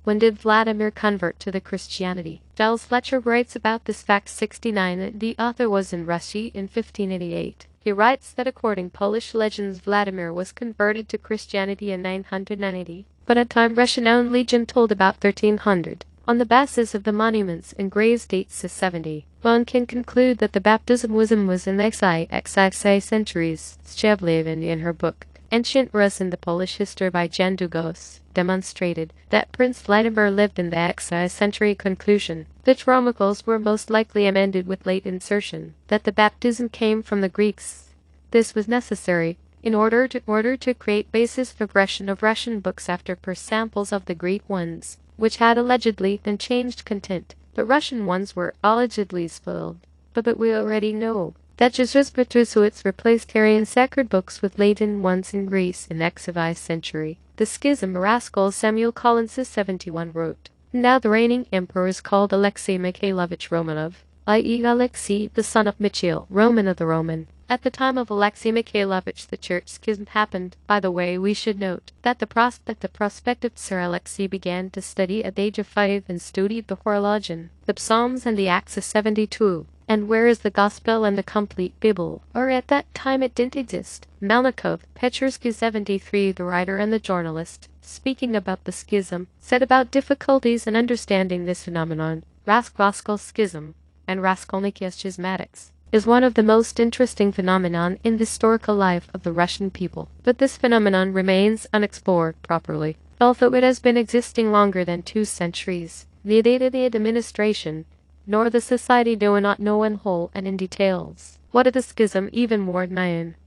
When did Vladimir convert to the Christianity? Giles Fletcher writes about this fact 69. The author was in Russia in 1588. He writes that according Polish legends Vladimir was converted to Christianity in 990, but at time Russian own legend told about 1300. On the basis of the monuments and graves dates to 70, one can conclude that the baptism was in the XI centuries. Szczeblewin in her book Ancient Rus in the Polish History by Jan Dugos demonstrated that Prince Vladimir lived in the XI century. Conclusion: the Romanovs were most likely amended with late insertion that the baptism came from the Greeks. This was necessary in order to create basis for progression of Russian books after per samples of the Greek ones, which had allegedly been changed content, but Russian ones were allegedly spoiled. But we already know that Jesus Petrusuits replaced Arian sacred books with Latin ones in Greece in the XI century. The Schism Rascal Samuel Collins 71 wrote, "Now the reigning emperor is called Alexei Mikhailovich Romanov, i.e. Alexei, the son of Michael, Roman of the Roman." At the time of Alexei Mikhailovich the church schism happened. By the way, we should note that the prospective Tsar Alexei began to study at the age of 5 and studied the Horologion, the Psalms and the Acts of 72. And where is the Gospel and the complete Bible? Or at that time it didn't exist. Melnikov, Petrushky 73, the writer and the journalist, speaking about the schism, said about difficulties in understanding this phenomenon. Raskolnikov's schism and Raskolnikov's schismatics is one of the most interesting phenomenon in the historical life of the Russian people. But this phenomenon remains unexplored properly, although it has been existing longer than 2 centuries. The administration nor the society do not know in whole and in details what is the schism. Even more than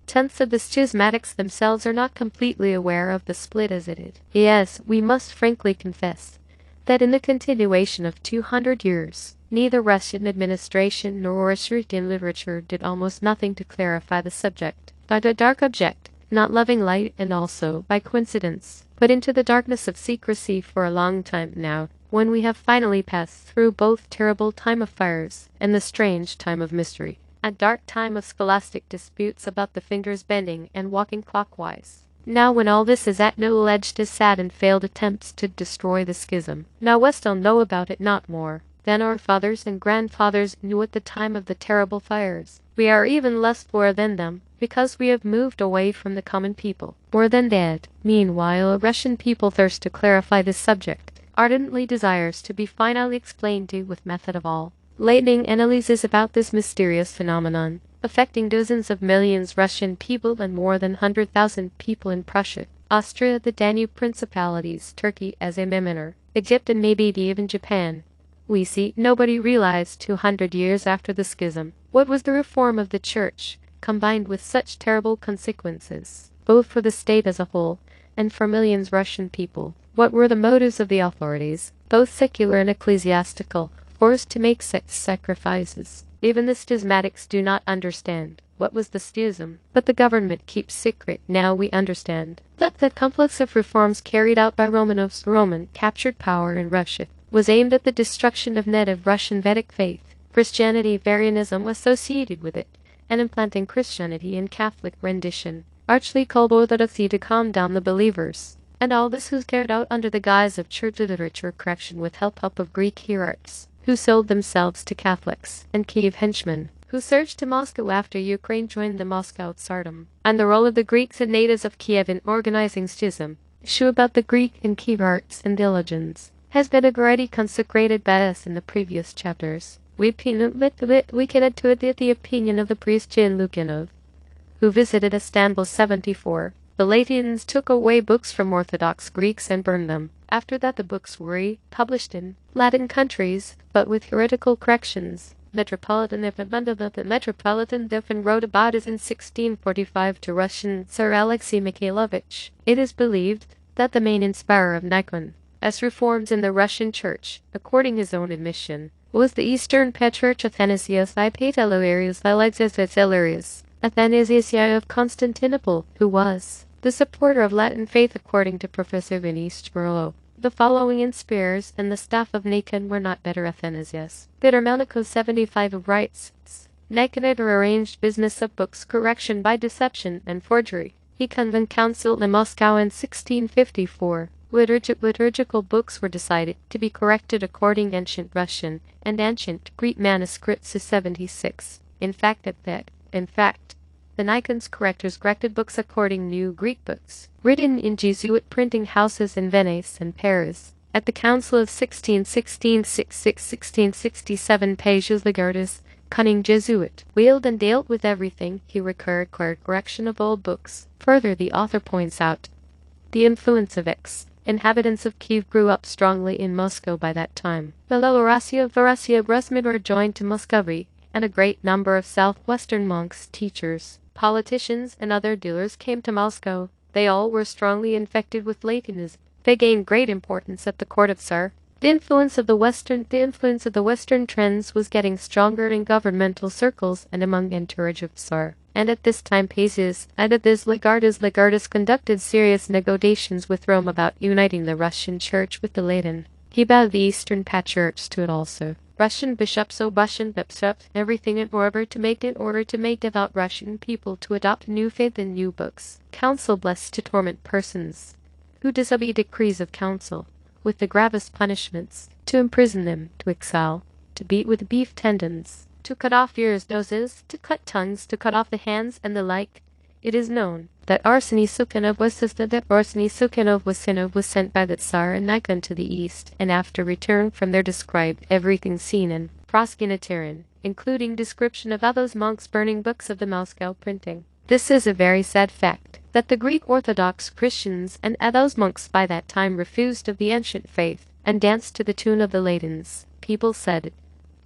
9/10 of the schismatics themselves are not completely aware of the split as it is. Yes, we must frankly confess that in the continuation of 200 years, neither Russian administration nor Russian literature did almost nothing to clarify the subject. By the dark object, not loving light, and also, by coincidence, but into the darkness of secrecy for a long time now, when we have finally passed through both terrible time of fires and the strange time of mystery, a dark time of scholastic disputes about the fingers bending and walking clockwise. Now when all this is at no alleged as sad and failed attempts to destroy the schism, now we still know about it not more than our fathers and grandfathers knew at the time of the terrible fires. We are even less poor than them, because we have moved away from the common people. More than that, meanwhile a Russian people thirsts to clarify this subject, ardently desires to be finally explained to with method of all lightning analysis about this mysterious phenomenon, affecting dozens of millions Russian people and more than 100,000 people in Prussia, Austria, the Danube Principalities, Turkey as a minor, Egypt and maybe even Japan. We see nobody realized 200 years after the schism what was the reform of the church, combined with such terrible consequences, both for the state as a whole and for millions Russian people. What were the motives of the authorities, both secular and ecclesiastical, forced to make such sacrifices? Even the schismatics do not understand what was the schism, but the government keeps secret. Now we understand that the complex of reforms carried out by Romanovs, Roman captured power in Russia, was aimed at the destruction of native Russian Vedic faith. Christianity, Arianism was associated with it, and implanting Christianity in Catholic rendition, archly called orthodoxy to calm down the believers. And all this was carried out under the guise of church literature correction with help of Greek hierarchs, who sold themselves to Catholics, and Kiev henchmen, who surged to Moscow after Ukraine joined the Moscow Tsardom. And the role of the Greeks and natives of Kiev in organizing schism, issue about the Greek and Kiev arts and diligence, has been already consecrated by us in the previous chapters. We can add to it the opinion of the priest Jan Lukanov, who visited Istanbul 74. The Latins took away books from Orthodox Greeks and burned them. After that the books were published in Latin countries, but with heretical corrections. Metropolitan Diffin wrote about it in 1645 to Russian Tsar Alexei Mikhailovich. It is believed that the main inspirer of Nikon, as reforms in the Russian Church, according his own admission, was the Eastern Patriarch Athanasius I Patelarius Alexis Athanasius of Constantinople, who was the supporter of Latin faith according to Professor Vinicius Burlo. The following inspirers and the staff of Nikon were not better Athanasius. Peter 75 writes, Nikon had arranged business of books correction by deception and forgery. He convened council in Moscow in 1654. Liturgical books were decided to be corrected according ancient Russian and ancient Greek manuscripts of 76. In fact, the Nikon's correctors corrected books according new Greek books, written in Jesuit printing houses in Venice and Paris. At the Council of 1667, Pages Legardus, cunning Jesuit, wheeled and dealt with everything. He required correction of old books. Further, the author points out the influence of inhabitants of Kiev grew up strongly in Moscow by that time. Belarusia, Brusmin were joined to Muscovy, and a great number of southwestern monks, teachers, politicians, and other dealers came to Moscow. They all were strongly infected with Latinism. They gained great importance at the court of Tsar. The influence of the Western trends was getting stronger in governmental circles and among entourage of Tsar. And at this time Legardus conducted serious negotiations with Rome about uniting the Russian Church with the Latin. He bowed the Eastern Patriarchs to it also. Russian bishops, everything in order to make devout Russian people to adopt new faith and new books. Council blessed to torment persons who disobey decrees of council with the gravest punishments, to imprison them, to exile, to beat with beef tendons, to cut off ears, noses, to cut tongues, to cut off the hands, and the like. It is known that Arseny Sukhanov was sent by the Tsar and Nikon to the east, and after return from there described everything seen in Proskynotarin, including description of all those monks burning books of the Moscow printing. This is a very sad fact, that the Greek Orthodox Christians and those monks by that time refused of the ancient faith, and danced to the tune of the Latins. People said,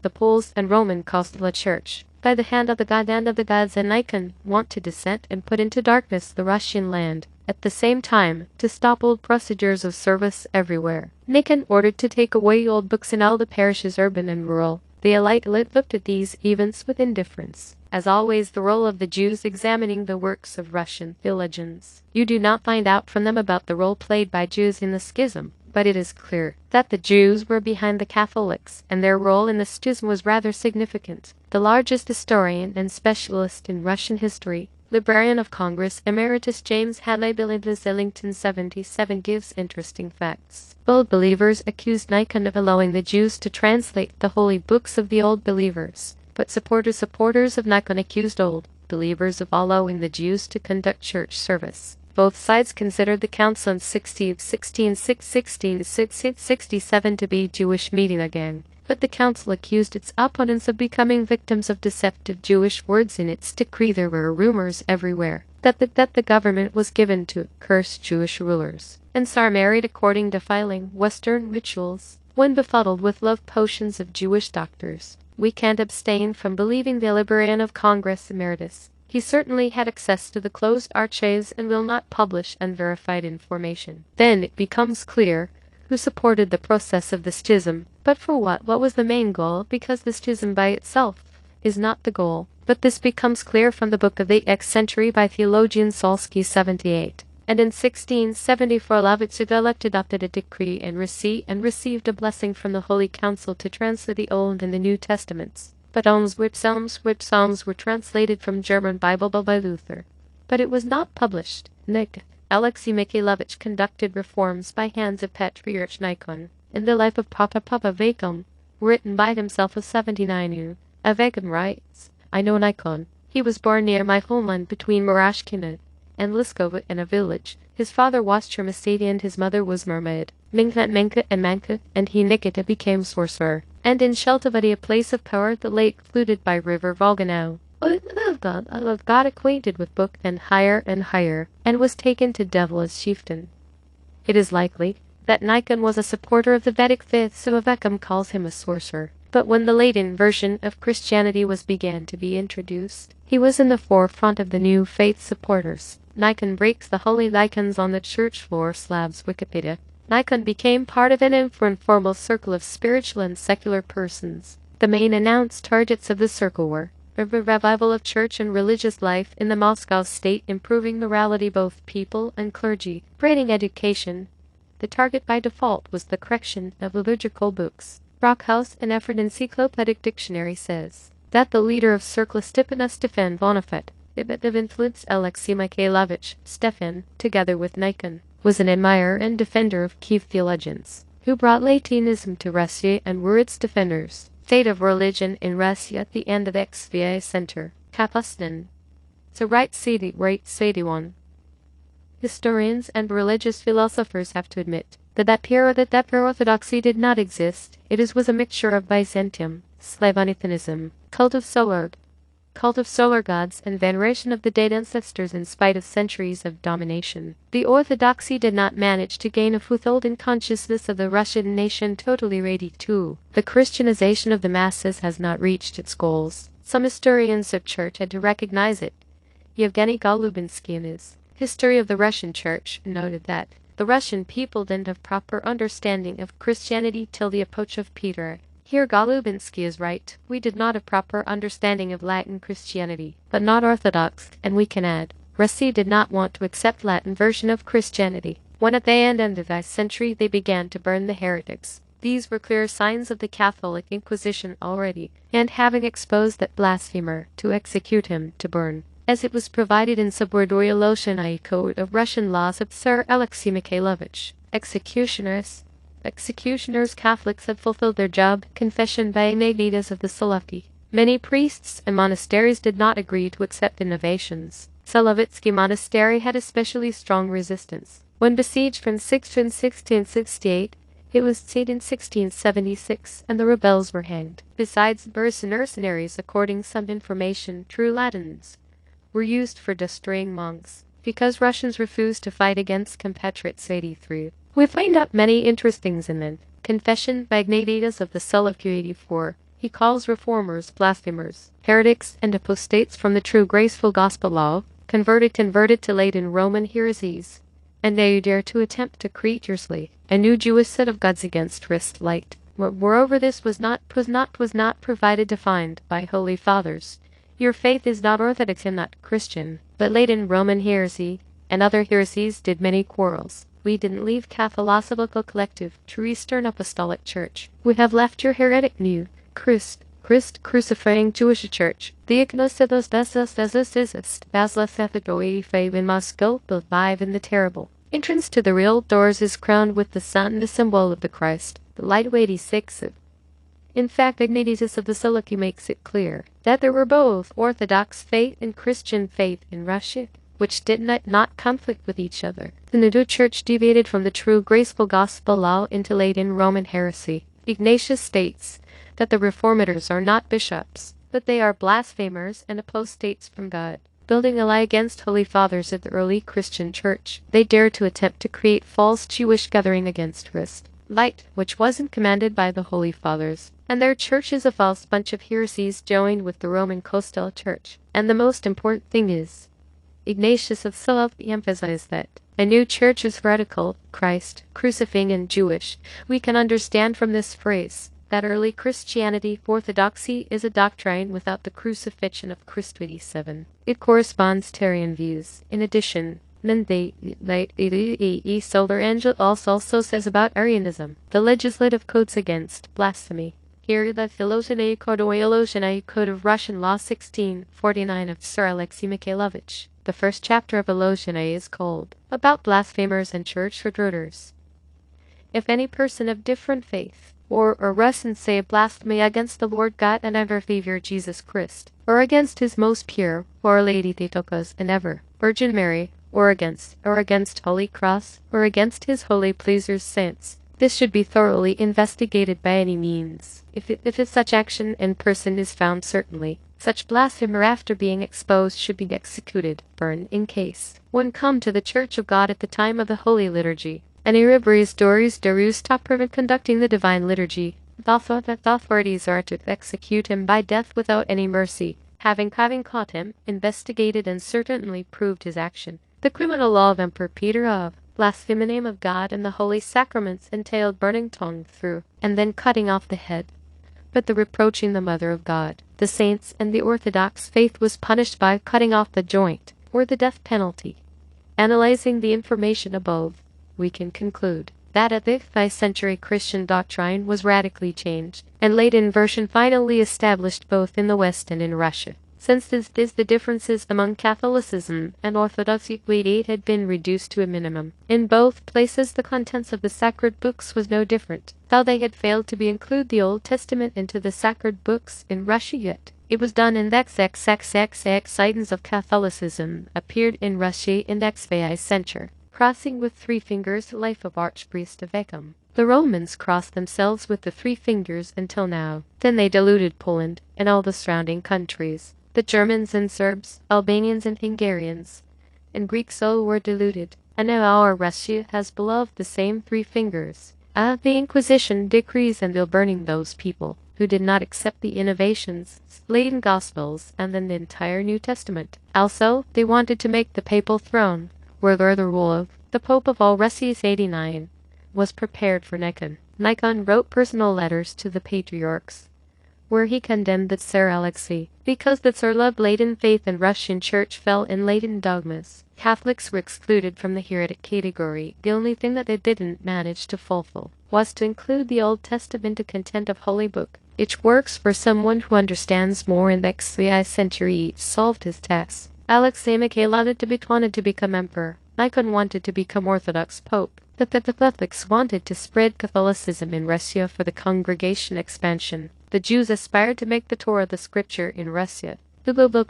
the Poles and Roman Catholic Church, by the hand of the gods and Nikon, want to descend and put into darkness the Russian land, at the same time, to stop old procedures of service everywhere. Nikon ordered to take away old books in all the parishes urban and rural. The elite looked at these events with indifference. As always, the role of the Jews examining the works of Russian theologians. You do not find out from them about the role played by Jews in the schism, but it is clear that the Jews were behind the Catholics, and their role in the schism was rather significant. The largest historian and specialist in Russian history, Librarian of Congress Emeritus James Hadley Ellington 77 gives interesting facts. Old Believers accused Nikon of allowing the Jews to translate the holy books of the Old Believers, but supporters of Nikon accused Old Believers of allowing the Jews to conduct church service. Both sides considered the Council of 1667 to be a Jewish meeting again, but the Council accused its opponents of becoming victims of deceptive Jewish words in its decree. There were rumors everywhere that the government was given to curse Jewish rulers, and Tsar married according to defiling Western rituals. When befuddled with love potions of Jewish doctors, we can't abstain from believing the Librarian of Congress Emeritus. He certainly had access to the closed archives and will not publish unverified information. Then it becomes clear who supported the process of the schism, but for what? What was the main goal? Because the schism by itself is not the goal. But this becomes clear from the book of the 8th century by theologian Solsky 78. And in 1674 Alawites adopted a decree and received a blessing from the Holy Council to translate the Old and the New Testaments. But Psalms were translated from German Bible by Luther. But it was not published. Alexei Mikhailovich conducted reforms by hands of Patriarch Nikon. In the life of Papa Vakum, written by himself of 79. Vakum writes, I know Nikon. He was born near my homeland between Murashkina and Liskova in a village. His father was Chermisady and his mother was Mermaid. Menka, and he Nikita became sorcerer. And in Sheltovati, a place of power, the lake fluted by river Volganau. Got acquainted with book and higher, and was taken to devil as chieftain. It is likely that Nikon was a supporter of the Vedic faith, so Vakum calls him a sorcerer. But when the Latin version of Christianity began to be introduced, he was in the forefront of the new faith supporters. Nikon breaks the holy icons on the church floor. Slavs Wikipedia. Nikon became part of an informal circle of spiritual and secular persons. The main announced targets of the circle were a revival of church and religious life in the Moscow state, improving morality both people and clergy, grading education. The target by default was the correction of liturgical books. Brockhaus, an effort encyclopedic dictionary, says that the leader of Circle Stepana Stefan Bonafet, a bit of influence Alexei Mikhailovich Stefan, together with Nikon, was an admirer and defender of Kiev theologians, who brought Latinism to Russia and were its defenders. State of religion in Russia at the end of the XVA Center, Kapustin. So right 71. Historians and religious philosophers have to admit that pure orthodoxy did not exist. It was a mixture of Byzantium, Slavonianism, cult of solar gods, and veneration of the dead ancestors in spite of centuries of domination. The orthodoxy did not manage to gain a foothold in consciousness of the Russian nation totally ready to. The Christianization of the masses has not reached its goals. Some historians of church had to recognize it. Yevgeny Golubinsky in his History of the Russian Church noted that the Russian people didn't have proper understanding of Christianity till the approach of Peter. Here Golubinsky is right. We did not have proper understanding of Latin Christianity, but not Orthodox, and we can add, Russia did not want to accept Latin version of Christianity. When at the end of the century they began to burn the heretics. These were clear signs of the Catholic Inquisition already, and having exposed that blasphemer, to execute him, to burn. As it was provided in Subordination Code of Russian laws of Tsar Alexei Mikhailovich. Executioners Catholics had fulfilled their job, confession by Ignatius of the Solovki. Many priests and monasteries did not agree to accept innovations. Solovitsky Monastery had especially strong resistance. When besieged from 1668, it was seized in 1676, and the rebels were hanged. Besides, mercenaries, according some information, true Latins, were used for destroying monks. Because Russians refused to fight against compatriots 83. We find out many interesting things in the Confession by Ignatius of the Solovki 84. He calls reformers blasphemers, heretics, and apostates from the true graceful gospel law, converted to Latin Roman heresies. And they dare to attempt to create yourselves a new Jewish set of gods against Christ light. Moreover, this was not provided defined by holy fathers. Your faith is not Orthodox and not Christian, but Latin Roman heresy, and other heresies did many quarrels. We didn't leave Catholical Collective, true Eastern Apostolic Church. We have left your heretic new Christ crucifying Jewish Church. The Ignosados Basla in Moscow, built live in the terrible. Entrance to the real doors is crowned with the sun, the symbol of the Christ. The lightweight 86. In fact, Ignatius of the Solovki makes it clear that there were both Orthodox faith and Christian faith in Russia, which did not conflict with each other. The new church deviated from the true graceful gospel law into Latin Roman heresy. Ignatius states that the reformators are not bishops, but they are blasphemers and apostates from God. Building a lie against holy fathers of the early Christian church, they dared to attempt to create false Jewish gathering against Christ light, which wasn't commanded by the holy fathers. And their church is a false bunch of heresies joined with the Roman Coastal Church. And the most important thing is, Ignatius of Solovki emphasized that a new church is radical, Christ, crucifying, and Jewish. We can understand from this phrase that early Christianity, orthodoxy, is a doctrine without the crucifixion of Christ. 87. It corresponds to Arian views. In addition, Solar Angel also says about Arianism, the legislative codes against blasphemy. Here the Philosophy Code of Russian Law 1649 of Tsar Alexei Mikhailovich. The first chapter of Philosophy is called About Blasphemers and Church Intruders. If any person of different faith, or Russians say a blasphemy against the Lord God and ever Savior Jesus Christ, or against his most pure, or Lady Theotokos and ever Virgin Mary, or against Holy Cross, or against his holy pleasers saints, this should be thoroughly investigated by any means. If such action in person is found, certainly such blasphemer after being exposed should be executed, burned in case one come to the Church of God at the time of the Holy Liturgy. Any robberies, dories, stop prevent conducting the Divine Liturgy. The authorities are to execute him by death without any mercy, having caught him, investigated and certainly proved his action. The criminal law of Emperor Peter of blaspheming the name of God and the holy sacraments entailed burning tongue through, and then cutting off the head. But the reproaching the Mother of God, the saints, and the Orthodox faith was punished by cutting off the joint, or the death penalty. Analyzing the information above, we can conclude that at the 5th century Christian doctrine was radically changed, and late inversion finally established both in the West and in Russia. Since the differences among Catholicism and Orthodoxy had been reduced to a minimum. In both places the contents of the sacred books was no different, though they had failed to include the Old Testament into the sacred books in Russia yet. It was done in the XXXX of Catholicism, appeared in Russia in the 5th century. Crossing with 3 fingers, life of Archpriest of Eckham. The Romans crossed themselves with the 3 fingers until now. Then they diluted Poland and all the surrounding countries. The Germans and Serbs, Albanians and Hungarians, and Greeks all were diluted. And now our Russia has beloved the same 3 fingers. The Inquisition decrees and they're burning those people who did not accept the innovations, Latin Gospels, and then the entire New Testament. Also, they wanted to make the papal throne, where the rule of the Pope of all Russia's 89 was prepared for Nikon. Nikon wrote personal letters to the patriarchs, where he condemned the Tsar Alexei, because the Tsar loved Latin faith and Russian church fell in Latin dogmas. Catholics were excluded from the heretic category. The only thing that they didn't manage to fulfill was to include the Old Testament a content of Holy Book. It works for someone who understands more in the 5th century solved his task. Alexei Mikhailovich wanted to become emperor. Nikon wanted to become Orthodox Pope. The Catholics wanted to spread Catholicism in Russia for the congregation expansion. The Jews aspired to make the Torah the scripture in Russia. The global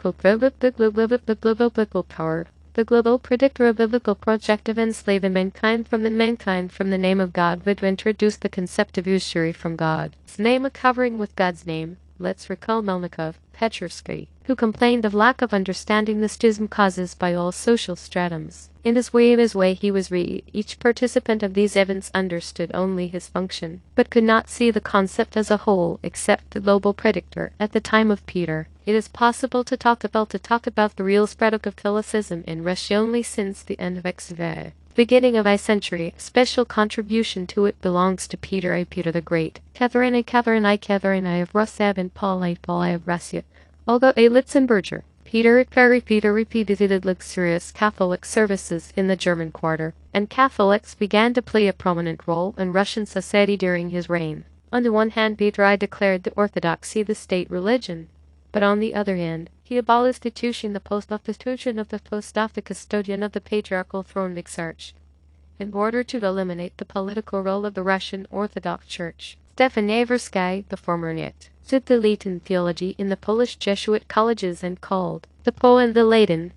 power, the global predictor of biblical project of enslaving mankind from the name of God would introduce the concept of usury from God's name, a covering with God's name. Let's recall Melnikov, Petrovsky, who complained of lack of understanding the schism causes by all social stratums. In his way he was each participant of these events understood only his function, but could not see the concept as a whole except the global predictor. At the time of Peter, it is possible to talk about the real spread of Catholicism in Russia only since the end of beginning of century. Special contribution to it belongs to Peter the Great. Catherine I of Russia and Paul I of Russia. Although a Litzenberger, Peter repeated luxurious Catholic services in the German quarter, and Catholics began to play a prominent role in Russian society during his reign. On the one hand, Peter I declared the Orthodoxy the state religion, but on the other hand, he abolished the post of the custodian of the patriarchal throne exarch, in order to eliminate the political role of the Russian Orthodox Church. Stefan Yaversky, the former Niet, did the Latin theology in the Polish Jesuit colleges and called the Poland the Latin,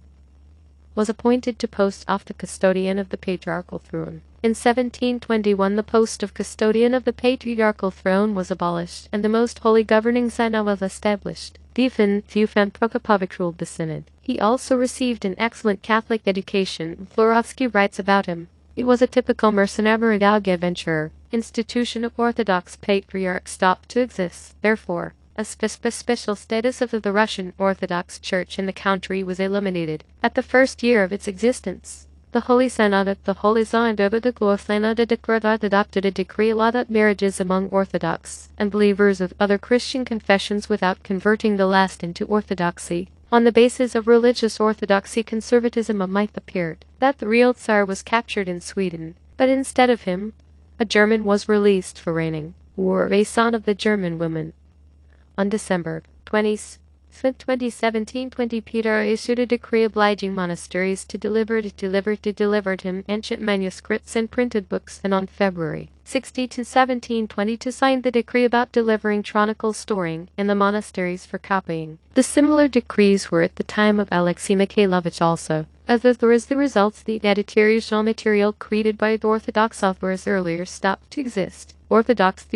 was appointed to post of the custodian of the patriarchal throne. In 1721 the post of custodian of the patriarchal throne was abolished, and the most holy governing synod was established. Theophan Prokopovich ruled the synod. He also received an excellent Catholic education. Florovsky writes about him. It was a typical mercenary adventurer. Institution of Orthodox Patriarch stopped to exist. Therefore, a special status of the Russian Orthodox Church in the country was eliminated at the first year of its existence. The Holy Synod adopted a decree allowed marriages among Orthodox and believers of other Christian confessions without converting the last into Orthodoxy. On the basis of religious orthodoxy, conservatism might appeared that the real Tsar was captured in Sweden, but instead of him, a German was released for reigning, or a son of the German woman. On December 2017, Peter issued a decree obliging monasteries to deliver him ancient manuscripts and printed books, and on February 16, 1722 signed the decree about delivering chronicle storing in the monasteries for copying. The similar decrees were at the time of Alexei Mikhailovich also. As the results, the editorial material created by the Orthodox authors earlier stopped to exist. Orthodox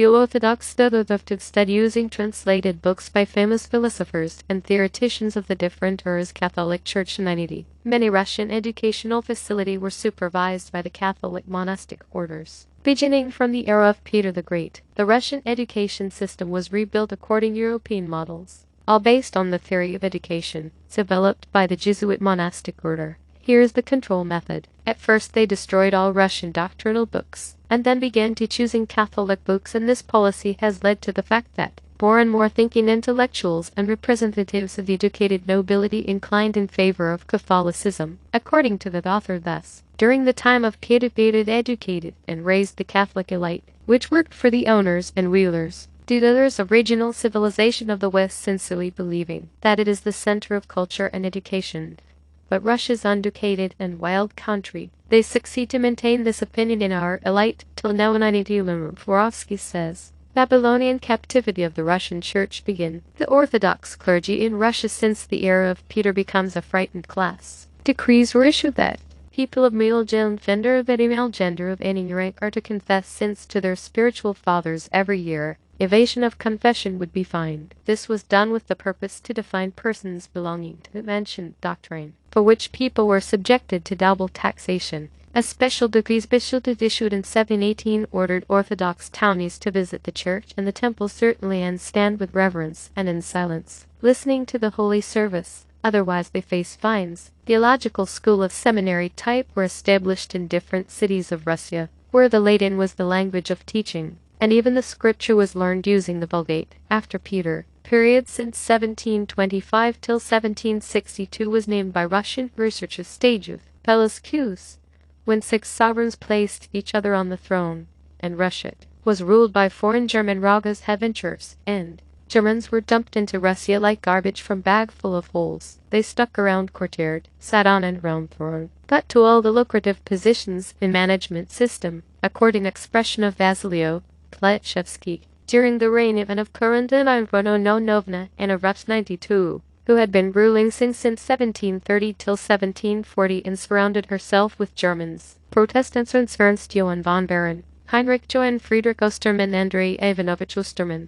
study using translated books by famous philosophers and theoreticians of the different eras Catholic Church 90. Many Russian educational facilities were supervised by the Catholic monastic orders. Beginning from the era of Peter the Great, the Russian education system was rebuilt according to European models, all based on the theory of education developed by the Jesuit monastic order. Here is the control method. At first they destroyed all Russian doctrinal books, and then began to choosing Catholic books, and this policy has led to the fact that more and more thinking intellectuals and representatives of the educated nobility inclined in favor of Catholicism. According to the author, thus, during the time of Peter educated and raised the Catholic elite, which worked for the owners and wheelers, due to their original civilization of the West, sincerely believing that it is the center of culture and education. But Russia's uneducated and wild country, they succeed to maintain this opinion in our elite till now. Vorovsky says, Babylonian captivity of the Russian Church begin. The Orthodox clergy in Russia since the era of Peter becomes a frightened class. Decrees were issued that people of male gender of any male gender of any rank are to confess sins to their spiritual fathers every year. Evasion of confession would be fined. This was done with the purpose to define persons belonging to the mentioned doctrine, for which people were subjected to double taxation. A special decree issued in 1718 ordered Orthodox townies to visit the church and the temple certainly and stand with reverence and in silence, listening to the holy service. Otherwise they face fines. Theological school of seminary type were established in different cities of Russia, where the Latin was the language of teaching, and even the scripture was learned using the Vulgate. After Peter, period since 1725 till 1762 was named by Russian researchers stage of Pelasgius, when 6 sovereigns placed each other on the throne, and Russia was ruled by foreign German ragas adventurers, and Germans were dumped into Russia like garbage from bag full of holes. They stuck around, courtiered, sat on and round throne, got to all the lucrative positions in management system, according expression of Vasilio Kleczewski, during the reign even of Karenina Romanovna and of Rus 92. Who had been ruling since 1730 till 1740 and surrounded herself with Germans, Protestants, Ernst Johann von Baron, Heinrich Johann Friedrich Ostermann, Andrei Ivanovich Ostermann,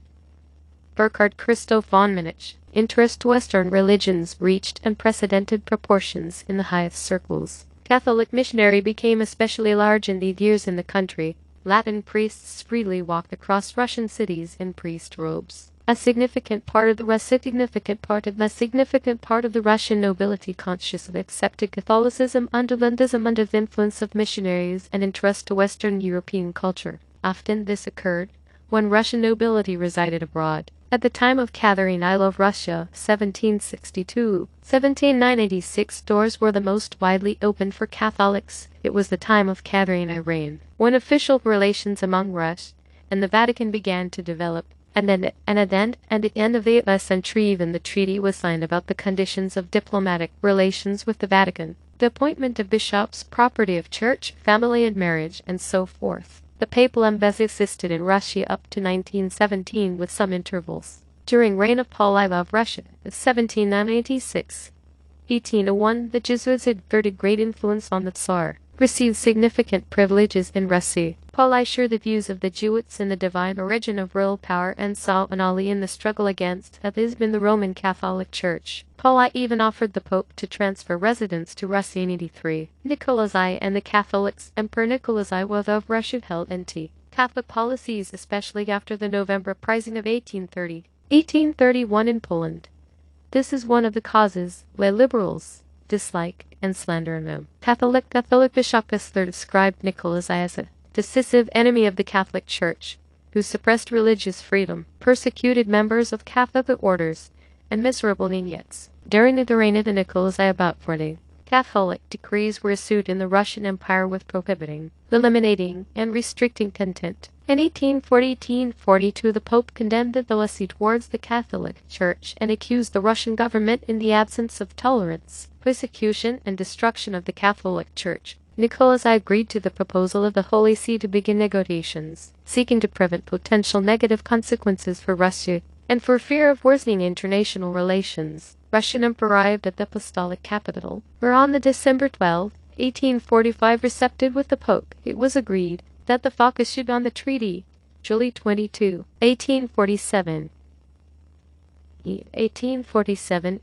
Burkhard Christoph von Minich. Interest Western religions reached unprecedented proportions in the highest circles. Catholic missionary became especially large in these years in the country. Latin priests freely walked across Russian cities in priest robes. A significant part of the Russian nobility consciously accepted Catholicism under the influence of missionaries and interest to Western European culture. Often this occurred when Russian nobility resided abroad. At the time of Catherine I of Russia, 1762-1796, doors were the most widely open for Catholics. It was the time of Catherine I reign, when official relations among Russia and the Vatican began to develop. And at the end of the 8th century even the treaty was signed about the conditions of diplomatic relations with the Vatican, the appointment of bishops, property of church, family and marriage, and so forth. The papal embassy existed in Russia up to 1917 with some intervals. During reign of Paul I of Russia, 1796-1801, the Jesuits exerted great influence on the Tsar, received significant privileges in Russia. Paul I shared the views of the Jesuits in the divine origin of royal power and saw an ally in the struggle against the Roman Catholic Church. Paul I even offered the Pope to transfer residence to Russia in 1883. Nicholas I and the Catholics, Emperor Nicholas I of Russia held anti-Catholic policies, especially after the November Uprising of 1831 in Poland. This is one of the causes why liberals dislike and slander him. Catholic Bishop Kessler described Nicholas I as a decisive enemy of the Catholic Church, who suppressed religious freedom, persecuted members of Catholic orders, and miserable Niñets. During the reign of Nicholas I, about 40 Catholic decrees were issued in the Russian Empire with prohibiting, eliminating, and restricting content. In 1842 the Pope condemned the policy towards the Catholic Church and accused the Russian government in the absence of tolerance, persecution, and destruction of the Catholic Church. Nicholas I agreed to the proposal of the Holy See to begin negotiations, seeking to prevent potential negative consequences for Russia, and for fear of worsening international relations. Russian Emperor arrived at the apostolic capital, where on the December 12, 1845 recepted with the Pope. It was agreed that the focus should be on the treaty, July 22, 1847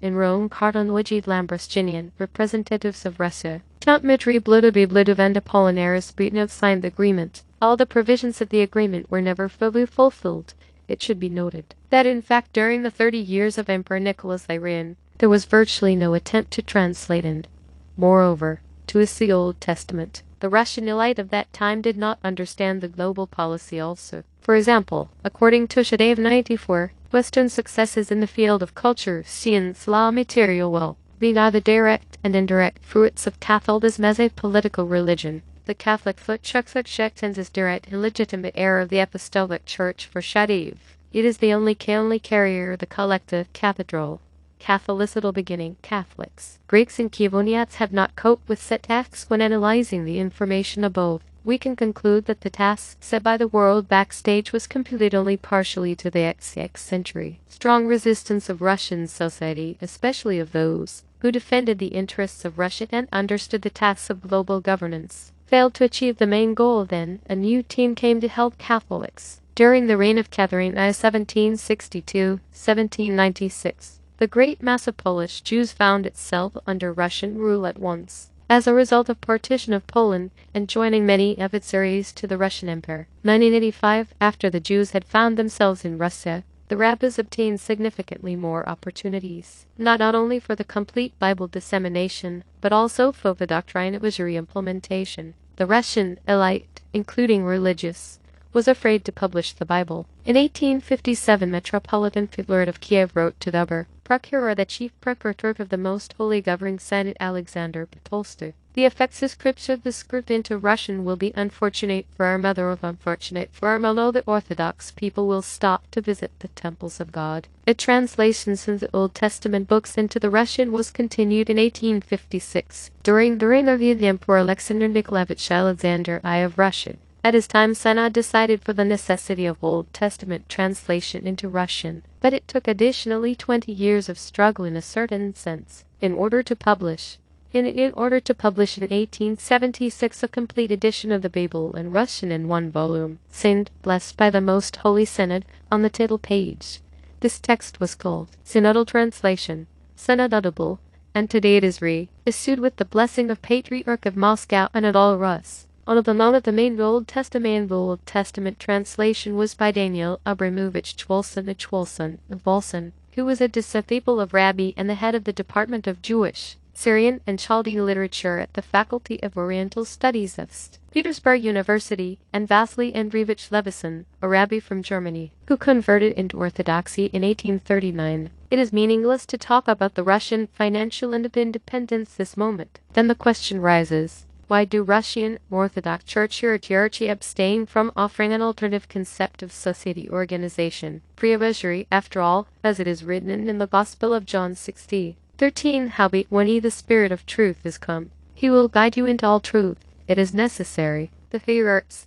in Rome. Cardinal Luigi Lambruscinian, representatives of Russia, Count Dmitry Bludov and Apollinaris Britnov signed the agreement. All the provisions of the agreement were never fully fulfilled. It should be noted that in fact during the 30 years of Emperor Nicholas the Arian, there was virtually no attempt to translate and, moreover, twist the Old Testament. The Russian elite of that time did not understand the global policy also. For example, according to Shadev 94, Western successes in the field of culture, science, law, material wealth, being either direct and indirect fruits of Catholicism as a political religion. The Catholic sect is direct and legitimate heir of the Apostolic Church for Shadev. It is the only carrier of the collective cathedral. Catholicity beginning Catholics. Greeks and Kivonians have not coped with set tasks when analyzing the information above. We can conclude that the task set by the world backstage was completed only partially to the XX century. Strong resistance of Russian society, especially of those who defended the interests of Russia and understood the tasks of global governance, failed to achieve the main goal. Then a new team came to help Catholics. During the reign of Catherine I 1762-1796, the great mass of Polish Jews found itself under Russian rule at once, as a result of partition of Poland and joining many of its areas to the Russian Empire. 1985, after the Jews had found themselves in Russia, the rabbis obtained significantly more opportunities, not only for the complete Bible dissemination, but also for the doctrine of usury implementation. The Russian elite, including religious, was afraid to publish the Bible. In 1857, Metropolitan Fiedler of Kiev wrote to the Upper Procurator, the chief procurator of the Most Holy Governing Senate, Alexander Tolstoy. The effects of scripture the script into Russian will be unfortunate for our mother of unfortunate for our Molo. The Orthodox people will stop to visit the temples of God. A translation of the Old Testament books into the Russian was continued in 1856, during the reign of the Emperor Alexander Nikolaevich Alexander I of Russia. At his time, Senate decided for the necessity of Old Testament translation into Russian, but it took additionally 20 years of struggle in a certain sense, in order to publish. In order to publish in 1876 a complete edition of the Bible in Russian in one volume, signed, blessed by the Most Holy Synod, on the title page. This text was called Synodal Translation, Synodal, and today it is issued with the blessing of Patriarch of Moscow and of all Rus. One of the known of the main Old Testament translation was by Daniel Abramovich Chwolson, who was a disciple of Rabbi and the head of the Department of Jewish, Syrian, and Chaldean literature at the Faculty of Oriental Studies of St. Petersburg University, and Vasily Andreevich Levison, a rabbi from Germany, who converted into Orthodoxy in 1839. It is meaningless to talk about the Russian financial independence this moment. Then the question rises, why do Russian Orthodox Church hierarchy abstain from offering an alternative concept of society organization, free of usury, after all, as it is written in the Gospel of John 16:13, howbeit when he the Spirit of truth is come, he will guide you into all truth. It is necessary, the hierarchs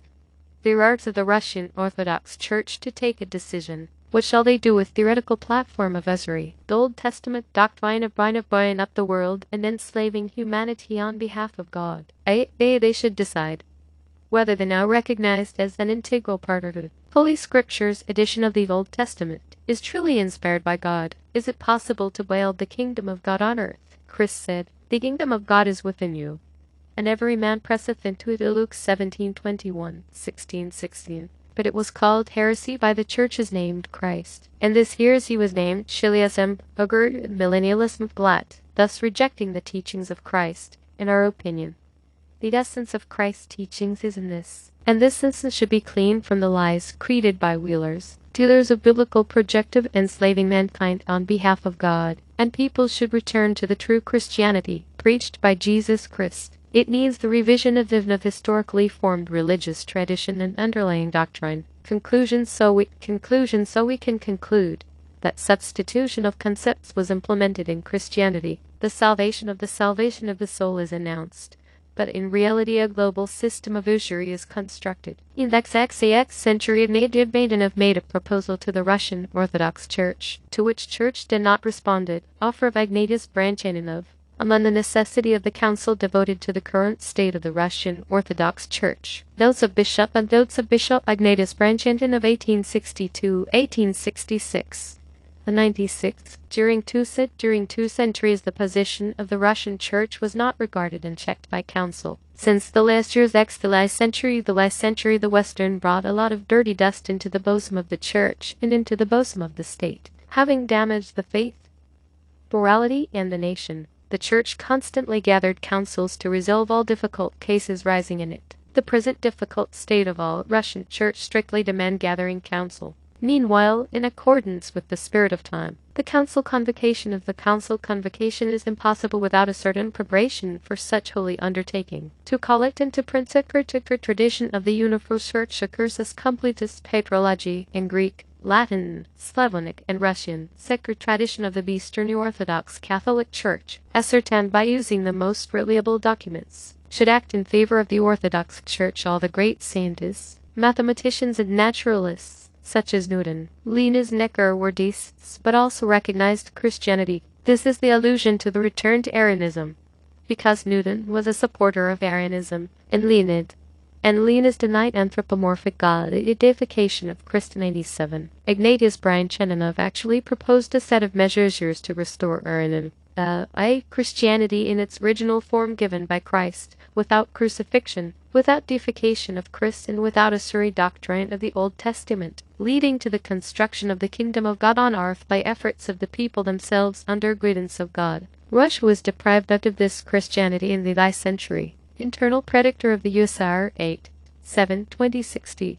of the Russian Orthodox Church to take a decision. What shall they do with theoretical platform of usury, the Old Testament doctrine of buying up the world and enslaving humanity on behalf of God? They should decide whether the now recognized as an integral part of the Holy Scriptures edition of the Old Testament is truly inspired by God. Is it possible to build the kingdom of God on earth? Christ said, the kingdom of God is within you, and every man presseth into it. Luke 17:21, 16:16. But it was called heresy by the churches named Christ. And this heresy was named Chiliasm, Ugur, Millennialism, Blat, thus rejecting the teachings of Christ. In our opinion, the essence of Christ's teachings is in this, and this essence should be clean from the lies created by wheelers, dealers of biblical projective enslaving mankind on behalf of God, and people should return to the true Christianity preached by Jesus Christ. It needs the revision of historically formed religious tradition and underlying doctrine. Conclusion so we can conclude that substitution of concepts was implemented in Christianity. The salvation of the soul is announced, but in reality a global system of usury is constructed. In the XXX century Medvedev made a proposal to the Russian Orthodox Church, to which church did not responded, offer of Ignatius Branchaninov, among the necessity of the council devoted to the current state of the Russian Orthodox Church. Notes of Bishop Ignatius Branchanin of 1862-1866. The 96th. During two centuries the position of the Russian Church was not regarded and checked by council. Since the last year's the last century, the Western brought a lot of dirty dust into the bosom of the Church and into the bosom of the state, having damaged the faith, morality, and the nation. The Church constantly gathered councils to resolve all difficult cases rising in it. The present difficult state of all Russian Church strictly demand gathering council. Meanwhile, in accordance with the spirit of time, the council convocation is impossible without a certain preparation for such holy undertaking. To collect and to print sacred tradition of the universal Church cursus completus patrology in Greek, Latin, Slavonic, and Russian, sacred tradition of the Eastern Orthodox Catholic Church, ascertained by using the most reliable documents, should act in favor of the Orthodox Church. All the great scientists, mathematicians, and naturalists, such as Newton, Linus, Necker, were deists, but also recognized Christianity. This is the allusion to the return to Arianism, because Newton was a supporter of Arianism, and Linus denied anthropomorphic God, the deification of Christianity. 7. Ignatius Bryan-Cheninov actually proposed a set of measures to restore Arianism, Christianity in its original form given by Christ, without crucifixion, without deification of Christ, and without usury doctrine of the Old Testament, leading to the construction of the kingdom of God on earth by efforts of the people themselves under guidance of God. Russia was deprived of this Christianity in the last century. Internal Predictor of the USSR, 8, 7, 2060.